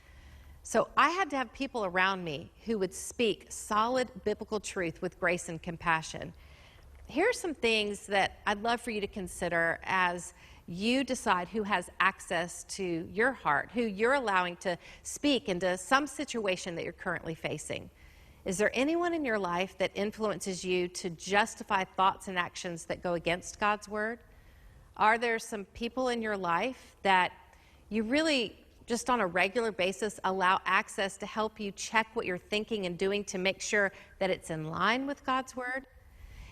E: So I had to have people around me who would speak solid biblical truth with grace and compassion. Here are some things that I'd love for you to consider as you decide who has access to your heart, who you're allowing to speak into some situation that you're currently facing. Is there anyone in your life that influences you to justify thoughts and actions that go against God's word? Are there some people in your life that you really just on a regular basis allow access to help you check what you're thinking and doing to make sure that it's in line with God's word?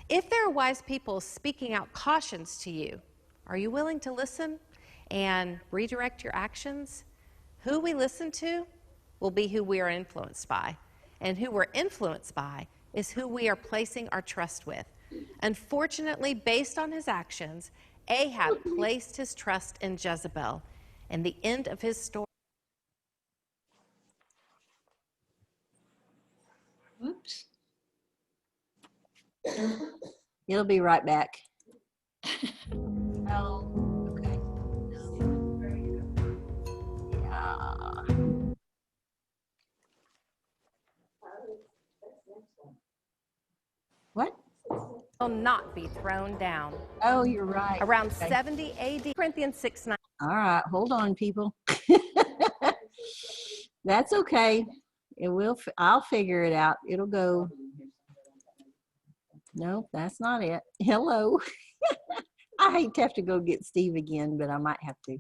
E: If there are wise people speaking out cautions to you, are you willing to listen and redirect your actions? Who we listen to will be who we are influenced by. And who we're influenced by is who we are placing our trust with. Unfortunately, based on his actions, Ahab placed his trust in Jezebel. And the end of his story.
C: Oops. It'll be right back. Oh, okay. Yeah. What?
E: Will not be thrown down.
C: Oh, you're right.
E: Around
C: Okay.
E: 70 AD, Corinthians 6:9.
C: All right, hold on, people. That's okay. It will. I'll figure it out. It'll go. No, that's not it. Hello. I hate to have to go get Steve again, but I might have to.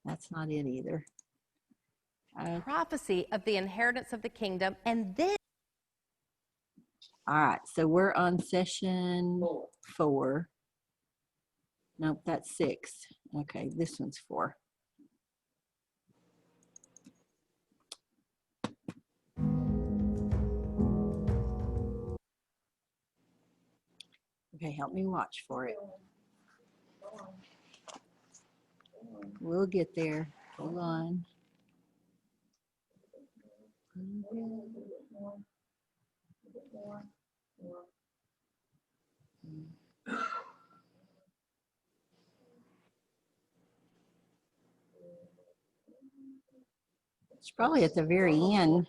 C: That's not it either.
E: Prophecy of the inheritance of the kingdom, and then.
C: All right, so we're on session 4. Nope, that's 6. Okay, this one's 4. Okay, help me watch for it. We'll get there. Hold on. It's probably at the very end.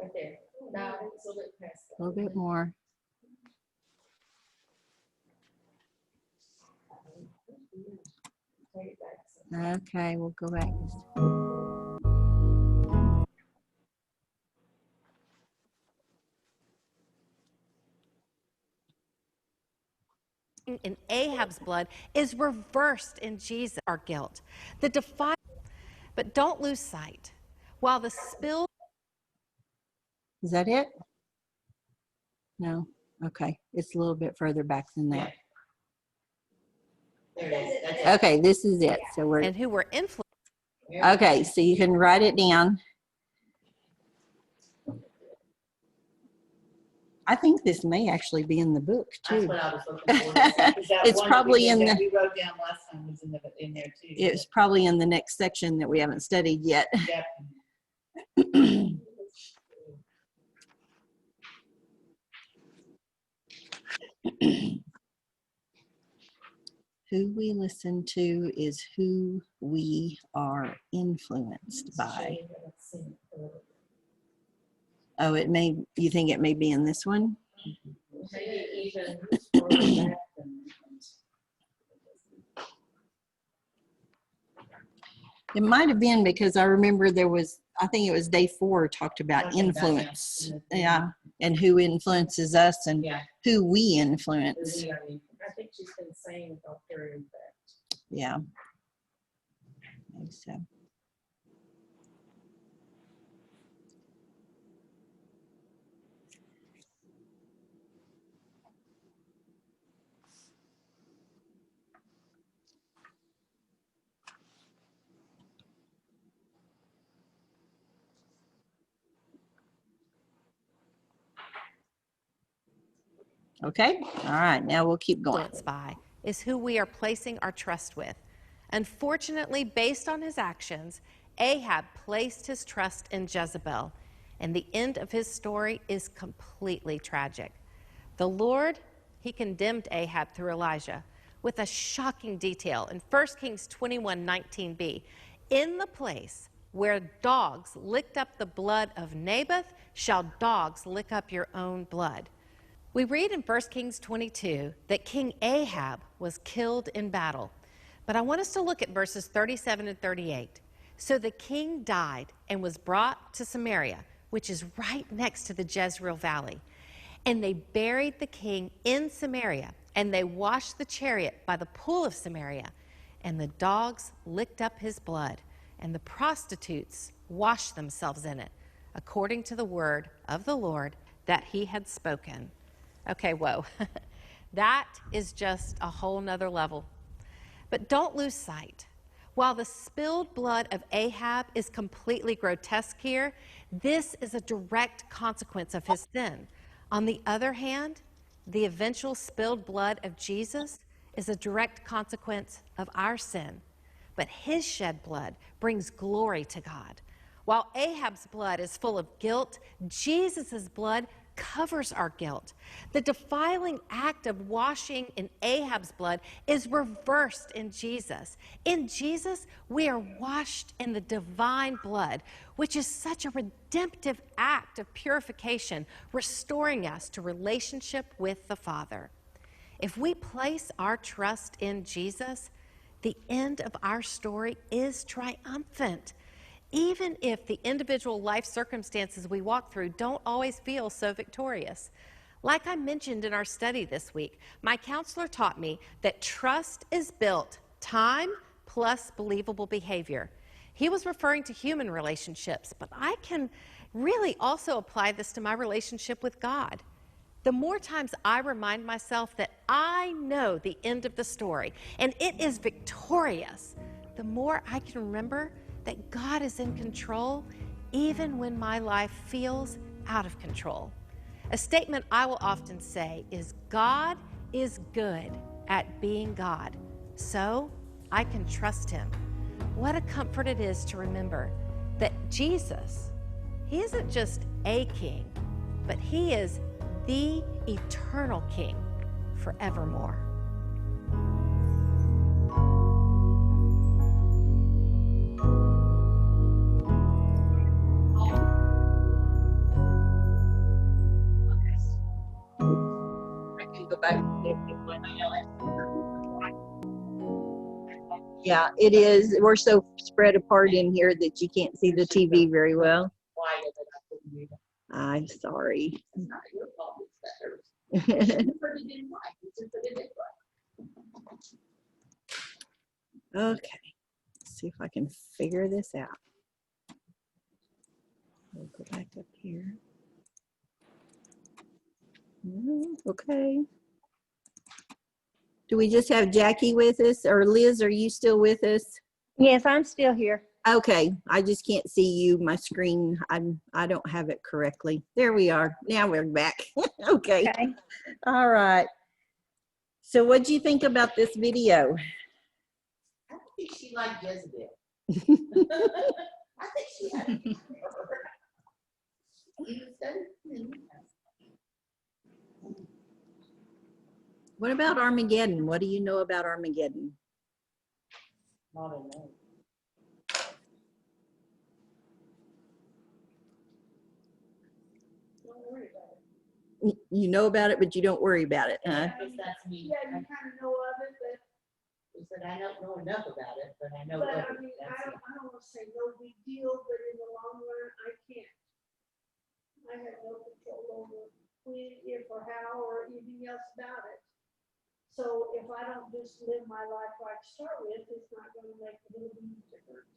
B: Right there. Now, it's a little bit past
C: A little bit more.
B: that.
C: Okay, we'll go back.
E: In Ahab's blood is reversed in Jesus, our guilt. But don't lose sight. While the spilled
C: Is that it? No? Okay, it's a little bit further back than that.
B: There it is. That's it.
C: Okay, this is it. So we're,
E: and who were influenced
C: okay, so you can write it down. I think this may actually be in the book
B: That's
C: too.
B: what I was looking for. Is that
C: It's
B: one
C: probably
B: that
C: in
B: that
C: the-
B: we wrote down last time was in there too.
C: It's probably in the next section that we haven't studied yet.
B: Yep.
C: Who we listen to is who we are influenced by. Oh, it may, you think it may be in this one?
B: Maybe even
C: It might have been because I remember there was, I think it was day 4 talked about
B: Talking about,
C: influence.
B: yeah.
C: Yeah, and who influences us and
B: Yeah.
C: who we influence.
D: I think she's been saying about her that.
C: Yeah. I think so. Okay, all right, now we'll keep going.
E: influenced by is who we are placing our trust with. Unfortunately, based on his actions, Ahab placed his trust in Jezebel, and the end of his story is completely tragic. The Lord, he condemned Ahab through Elijah with a shocking detail in 1 Kings 21:19b. In the place where dogs licked up the blood of Naboth, shall dogs lick up your own blood. We read in 1 Kings 22 that King Ahab was killed in battle. But I want us to look at verses 37 and 38. So the king died and was brought to Samaria, which is right next to the Jezreel Valley. And they buried the king in Samaria, and they washed the chariot by the pool of Samaria. And the dogs licked up his blood, and the prostitutes washed themselves in it, according to the word of the Lord that he had spoken. Okay, whoa. That is just a whole nother level. But don't lose sight. While the spilled blood of Ahab is completely grotesque here, this is a direct consequence of his sin. On the other hand, the eventual spilled blood of Jesus is a direct consequence of our sin. But his shed blood brings glory to God. While Ahab's blood is full of guilt, Jesus' blood covers our guilt. The defiling act of washing in Ahab's blood is reversed in Jesus. In Jesus, we are washed in the divine blood, which is such a redemptive act of purification, restoring us to relationship with the Father. If we place our trust in Jesus, the end of our story is triumphant. Even if the individual life circumstances we walk through don't always feel so victorious. Like I mentioned in our study this week, my counselor taught me that trust is built time plus believable behavior. He was referring to human relationships, but I can really also apply this to my relationship with God. the more times I remind myself that I know the end of the story and it is victorious, the more I can remember that God is in control even when my life feels out of control. A statement I will often say is, God is good at being God, so I can trust him. What a comfort it is to remember that Jesus, he isn't just a king, but he is the eternal King forevermore.
C: I can go back. Yeah, it is. We're so spread apart in here that you can't see the TV very well. I'm sorry.
B: It's not your fault, it's theirs. You put it in right, you just put it in right.
C: Okay, let's see if I can figure this out. We'll go back up here. Okay. Do we just have Jackie with us, or Liz, are you still with us?
F: Yes, I'm still here.
C: Okay, I just can't see you. My screen, I don't have it correctly. There we are. Now we're back. Okay.
F: Okay.
C: All right. So what do you think about this video?
B: I think she liked Jezebel. I think she had a gift for her. You said,
C: What about Armageddon? What do you know about Armageddon?
B: I don't know.
D: Don't worry about it.
C: You know about it, but you don't worry about it, huh?
B: I guess that's me.
D: Yeah, you kind of know of it, but
B: She said, I don't know enough about it, but I know
D: But
B: of
D: I
B: it.
D: mean,
B: That's
D: I
B: it.
D: don't want to say no big deal, but in the long run, I can't. I have no control over when, if, or how, or anything else about it. So if I don't just live my life right to start with, it's not gonna make a little bit of difference.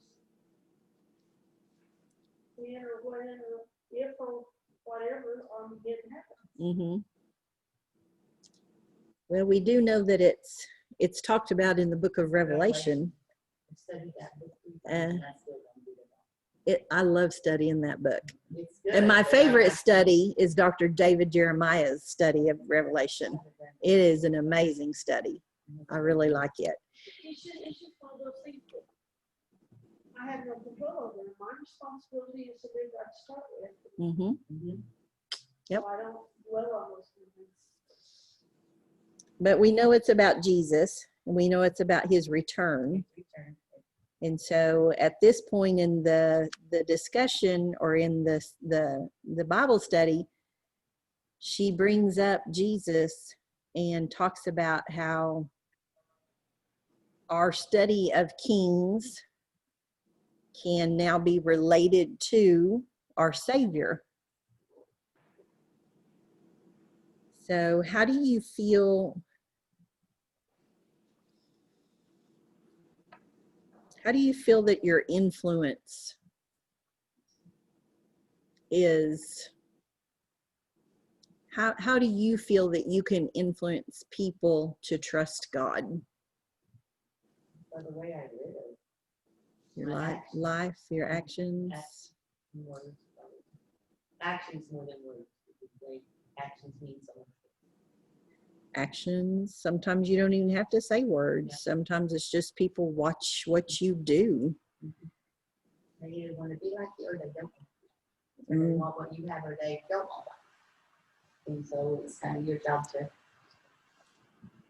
D: When or when or if or whatever, Armageddon happens.
C: Mm-hmm. Well, we do know that it's talked about in the book of Revelation.
B: I studied that book 3 times and I still don't get it all.
C: I love studying that book.
B: It's good.
C: And my
B: but I
C: favorite
B: have-
C: study is Dr. David Jeremiah's study of Revelation. It is an amazing study. I really like it.
D: It's just one of those things that I have no control over. My responsibility is to live right to start with.
C: Mm-hmm.
B: Mhm.
C: Yep.
D: So I don't dwell on those things.
C: But we know it's about Jesus, and we know it's about his return.
B: Return.
C: And so at this point in the discussion, or in the Bible study, she brings up Jesus and talks about how our study of kings can now be related to our Savior. So how do you feel? How do you feel that your influence is? How do you feel that you can influence people to trust God?
B: By the way I live.
C: Your
B: My
C: life,
B: actions.
C: life, your actions.
B: Words, probably. Actions more than words. Because actions mean so much.
C: Actions. Sometimes you don't even have to say words.
B: Yeah.
C: Sometimes it's just people watch what you do.
B: They either want to be like you or they don't. Or they want what you have or they don't want it. And so it's kind of your job to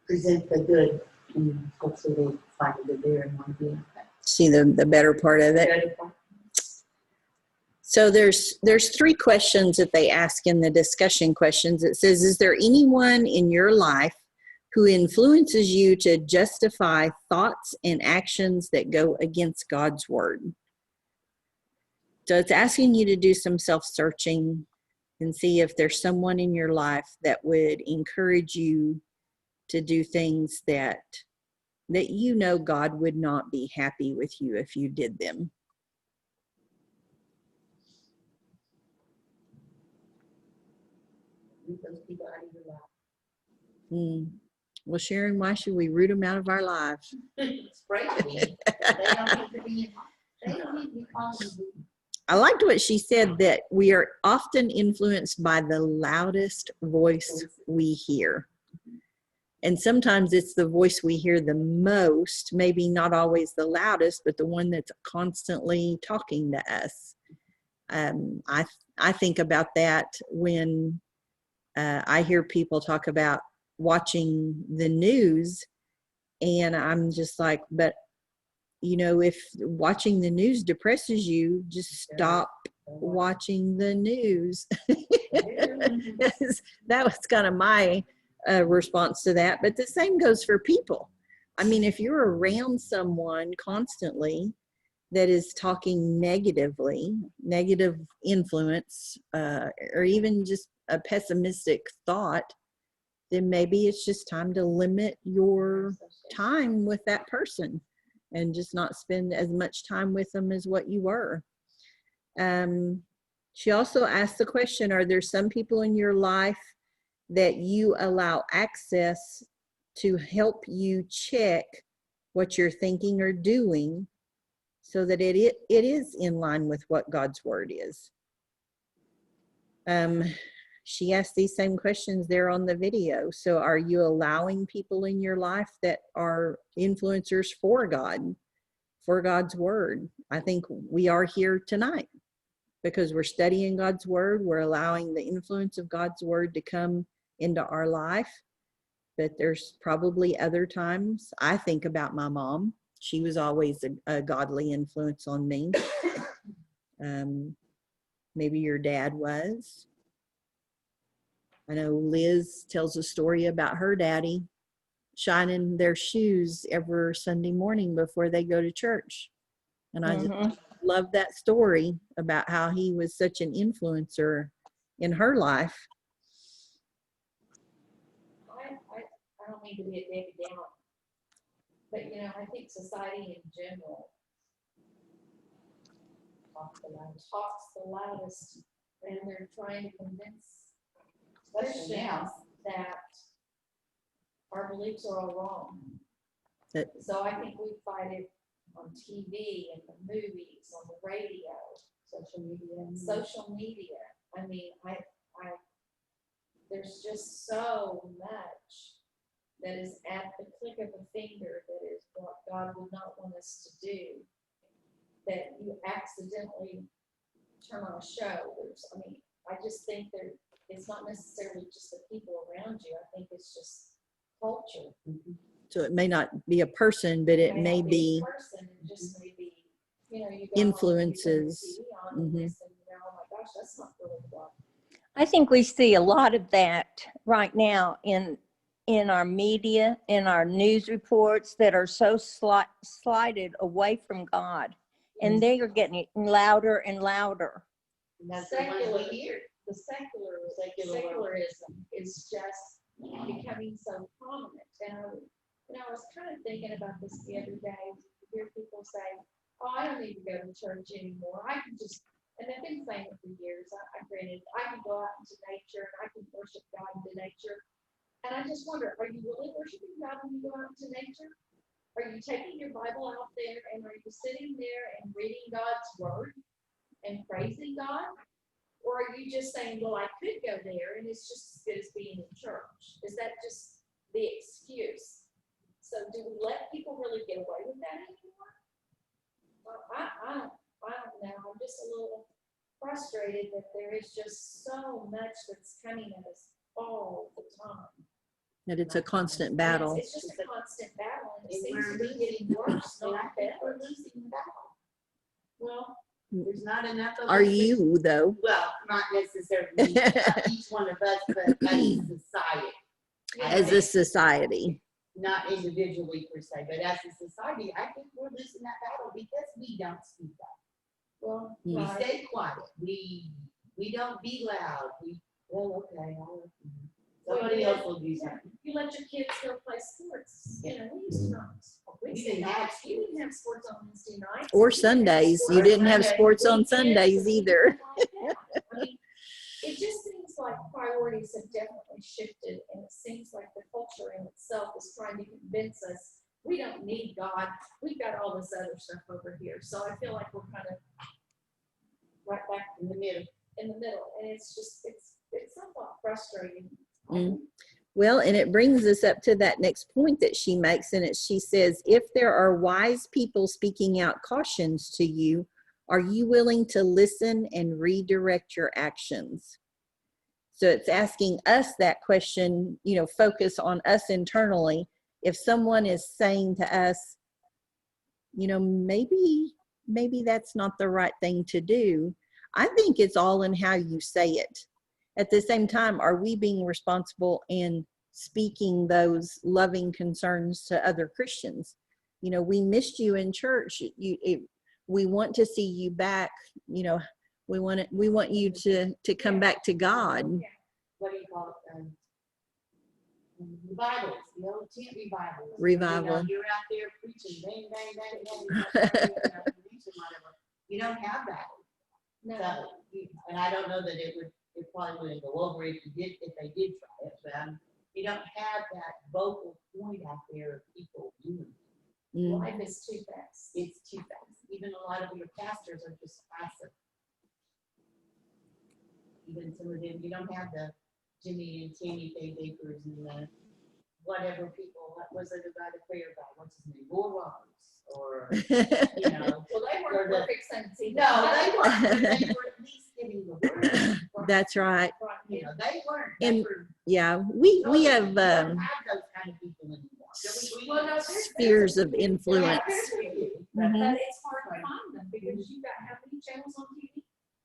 B: present the good and hopefully they find the good there and want to be like that.
C: See the better part of it.
B: Better part.
C: So there's 3 questions that they ask in the discussion questions. It says, is there anyone in your life who influences you to justify thoughts and actions that go against God's word? So it's asking you to do some self-searching and see if there's someone in your life that would encourage you to do things that you know God would not be happy with you if you did them.
B: Leave those people out of
C: Well, Sharon, why should we root them out of our lives?
B: Spray weed. They don't need to be, they don't need to be calling you.
C: I liked what she said, that we are often influenced by the loudest voice we hear. And sometimes it's the voice we hear the most, maybe not always the loudest, but the one that's constantly talking to us. I think about that when I hear people talk about watching the news, and I'm just like, but you know, if watching the news depresses you, just stop watching the news. That was kind of my response to that. But the same goes for people. I mean, if you're around someone constantly that is talking negatively, negative influence, or even just a pessimistic thought, then maybe it's just time to limit your time with that person and just not spend as much time with them as what you were. She also asked the question, are there some people in your life that you allow access to help you check what you're thinking or doing so that it is in line with what God's word is? She asked these same questions there on the video. So are you allowing people in your life that are influencers for God, for God's word? I think we are here tonight because we're studying God's word. We're allowing the influence of God's word to come into our life. But there's probably other times. I think about my mom. She was always a godly influence on me. Maybe your dad was. I know Liz tells a story about her daddy shining their shoes every Sunday morning before they go to church. And I just love that story about how he was such an influencer in her life.
G: I don't mean to be a David down, but you know, I think society in general talks the loudest, and they're trying to convince
B: Especially now.
G: that our beliefs are all wrong. So I think we fight it on TV and the movies, on the radio, social media. I mean, there's just so much that is at the click of a finger that is what God would not want us to do, that you accidentally turn on a show. I just think it's not necessarily just the people around you. I think it's just culture.
C: So it may not be a person, but it may be
G: a person. It just may be, you know, you
C: influences.
G: And this, and you know, oh my gosh, that's not really what.
F: I think we see a lot of that right now in our media, in our news reports that are so slided away from God, and they are getting louder and louder.
B: And that's the ones we hear.
G: The secularism is just becoming so prominent. And I was kind of thinking about this the other day. You hear people say, "Oh, I don't need to go to church anymore. I can just," and they've been saying it for years. Granted, I can go out into nature and I can worship God into nature. And I just wonder, are you really worshiping God when you go out into nature? Are you taking your Bible out there and are you sitting there and reading God's word and praising God? Or are you just saying, well, I could go there and it's just as good as being in church? Is that just the excuse? So do we let people really get away with that anymore? Well, I don't know. I'm just a little frustrated that there is just so much that's coming at us all the time.
C: That it's a constant battle.
G: It's just a constant battle, and it seems to be getting worse, not better.
B: We're losing the battle.
G: Well,
B: there's not enough of us.
C: Are you though?
B: Well, not necessarily each one of us, but as a society.
C: As a society.
B: Not individually per se, but as a society, I think we're losing that battle because we don't speak up.
G: well,
B: We
G: right.
B: stay quiet. We don't be loud. Okay, somebody else will do something.
G: You let your kids go play sports. You know, we used to not. We didn't have sports on Wednesday nights.
C: Or Sundays. You didn't have sports on Sundays either.
G: I mean, it just seems like priorities have definitely shifted, and it seems like the whole culture in itself is trying to convince us we don't need God. We've got all this other stuff over here. So I feel like we're kind of right back
B: In the middle.
G: in the middle, and it's somewhat frustrating.
C: Mm. Well, and it brings us up to that next point that she makes, and she says, if there are wise people speaking out cautions to you, are you willing to listen and redirect your actions? So it's asking us that question, you know, focus on us internally. If someone is saying to us, you know, maybe that's not the right thing to do, I think it's all in how you say it. At the same time, are we being responsible in speaking those loving concerns to other Christians? You know, we missed you in church. We want to see you back. You know, we want you to come back to God.
B: What do you call it? Revivals, the old tent revivals.
C: Revival.
B: You know, you're out there preaching, bang, bang, bang, bang. You don't have that.
G: No.
B: So, and I don't know that it probably wouldn't go over if they did try it, but you don't have that vocal point out there of people doing it.
C: Mm.
G: Life is too fast.
B: It's too fast. Even a lot of your pastors are just passive. Even some of them, you don't have the Jimmy and Tammy Faye Bakers and the whatever people, what was it about the prayer guy? What's his name? Will Roberts, or, you know.
G: Well, they weren't perfect saints either.
B: No, they weren't, but they were at least getting the word.
C: That's right.
B: You know, they weren't.
C: And
B: They were,
C: yeah, we have
B: we don't have those kind of people anymore.
G: Well, no,
C: spheres of influence.
G: But
C: Mhm.
G: it's hard to find them because you've got how many channels on TV?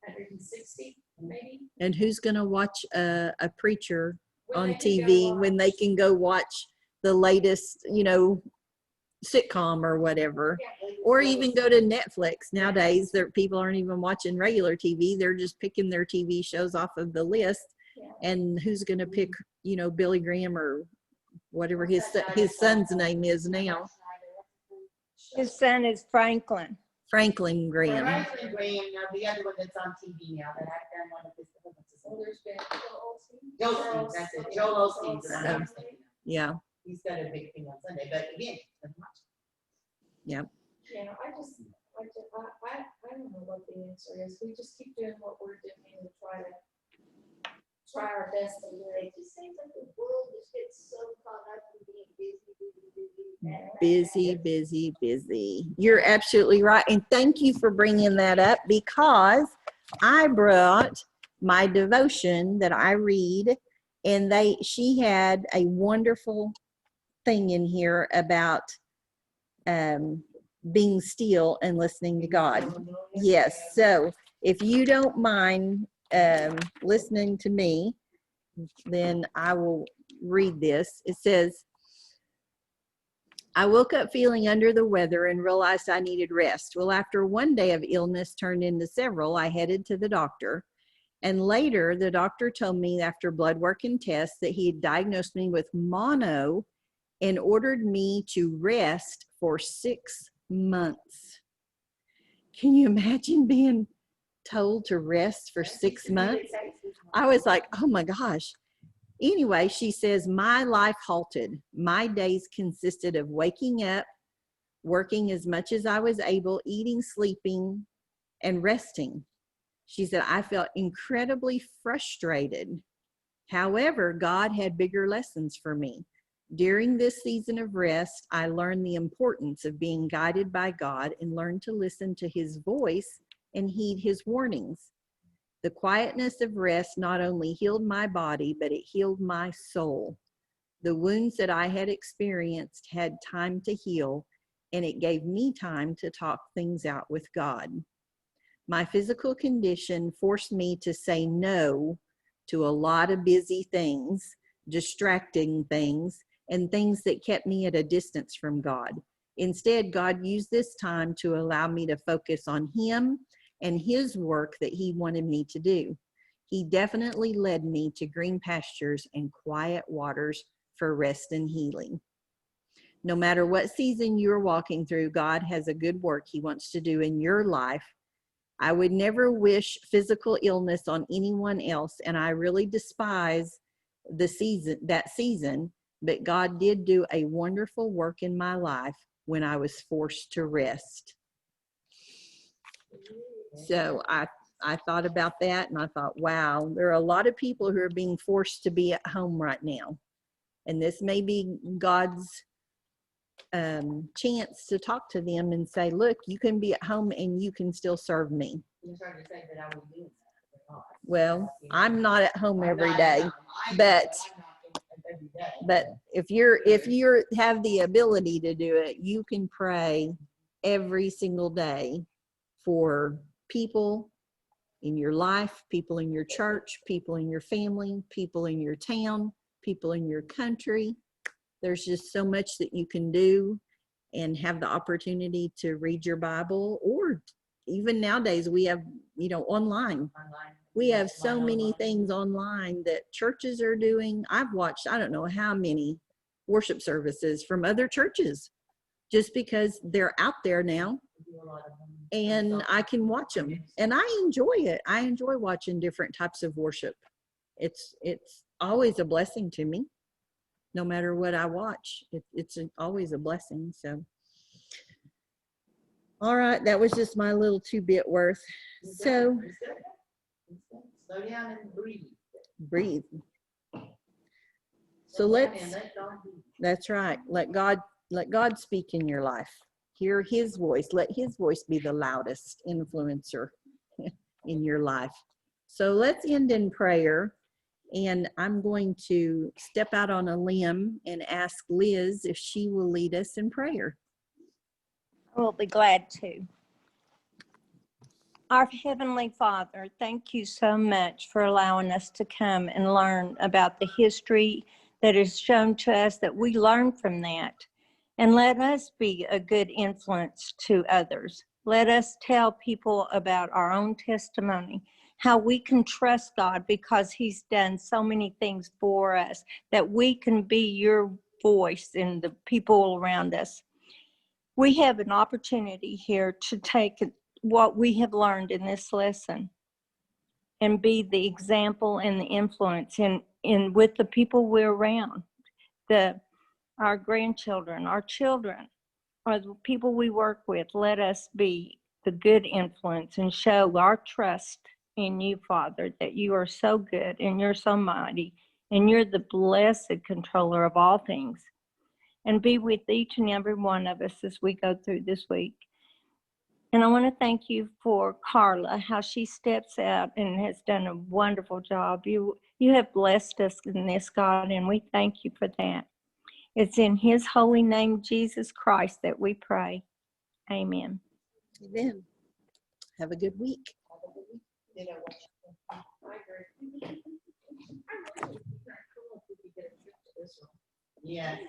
G: 160, maybe?
C: And who's going to watch a preacher
G: When
C: on
G: they can go
C: TV when they
G: watch-
C: can go watch the latest, you know, sitcom or whatever, or even go to Netflix nowadays? There, people aren't even watching regular TV. They're just picking their TV shows off of the list.
G: Yeah.
C: And who's going to pick, you know, Billy Graham or whatever his son's name is now,
F: His son is Franklin.
C: Franklin Graham.
B: Franklin Graham, no, the other one that's on TV now that I've done one of his.
G: Well, there's been
B: Joel Osteen, that's it. Joel Osteen's the one I'm thinking of.
C: Yeah.
B: He's got a big thing on Sunday, but again, doesn't watch it.
C: Yep.
G: Yeah, I don't know what the answer is. We just keep doing what we're doing and try our best to do it.
D: It just seems like the world just gets so caught up in being busy.
C: Busy. You're absolutely right. And thank you for bringing that up, because I brought my devotion that I read, and she had a wonderful thing in here about being still and listening to God. Yes. So if you don't mind listening to me, then I will read this. It says, I woke up feeling under the weather and realized I needed rest. Well, after one day of illness turned into several, I headed to the doctor. And later, the doctor told me after blood work and tests that he had diagnosed me with mono and ordered me to rest for 6 months. Can you imagine being told to rest for 6 months? I was like, oh my gosh. Anyway, she says, my life halted. My days consisted of waking up, working as much as I was able, eating, sleeping, and resting. She said, I felt incredibly frustrated. However, God had bigger lessons for me. During this season of rest, I learned the importance of being guided by God and learned to listen to his voice and heed his warnings. The quietness of rest not only healed my body, but it healed my soul. The wounds that I had experienced had time to heal, and it gave me time to talk things out with God. My physical condition forced me to say no to a lot of busy things, distracting things, and things that kept me at a distance from God. Instead, God used this time to allow me to focus on him and his work that he wanted me to do. He definitely led me to green pastures and quiet waters for rest and healing. No matter what season you're walking through, God has a good work he wants to do in your life. I would never wish physical illness on anyone else, and I really despise that season, but God did do a wonderful work in my life when I was forced to rest. So I thought about that, and I thought, wow, there are a lot of people who are being forced to be at home right now. And this may be God's chance to talk to them and say, look, you can be at home and you can still serve me.
B: You're trying to say that I was doing that.
C: Well, I'm not at home every day, but if you have the ability to do it, you can pray every single day for people in your life, people in your church, people in your family, people in your town, people in your country. There's just so much that you can do, and have the opportunity to read your Bible, or even nowadays we have, online. We have so many things online that churches are doing. I've watched, I don't know how many worship services from other churches, just because they're out there now and I can watch them, and I enjoy it. I enjoy watching different types of worship. It's always a blessing to me. No matter what I watch, it's always a blessing. So, all right, that was just my little 2-bit worth. So,
B: slow down and breathe.
C: Breathe. So that's right. Let God speak in your life. Hear his voice. Let his voice be the loudest influencer in your life. So let's end in prayer. And I'm going to step out on a limb and ask Liz if she will lead us in prayer.
F: I will be glad to. Our Heavenly Father, thank you so much for allowing us to come and learn about the history that is shown to us, that we learn from that. And let us be a good influence to others. Let us tell people about our own testimony, how we can trust God because he's done so many things for us, that we can be your voice in the people around us. We have an opportunity here to take what we have learned in this lesson and be the example and the influence in with the people we're around, our grandchildren, our children, or the people we work with. Let us be the good influence and show our trust in you, Father, that you are so good and you're so mighty and you're the blessed controller of all things. And be with each and every one of us as we go through this week. And I want to thank you for Carla, how she steps out and has done a wonderful job. You have blessed us in this, God, and we thank you for that. It's in his holy name, Jesus Christ, that we pray. Amen.
C: Amen. Have a good week.
G: I agree. I'm really kind of cool if we could get a trip to this one.
B: Yes.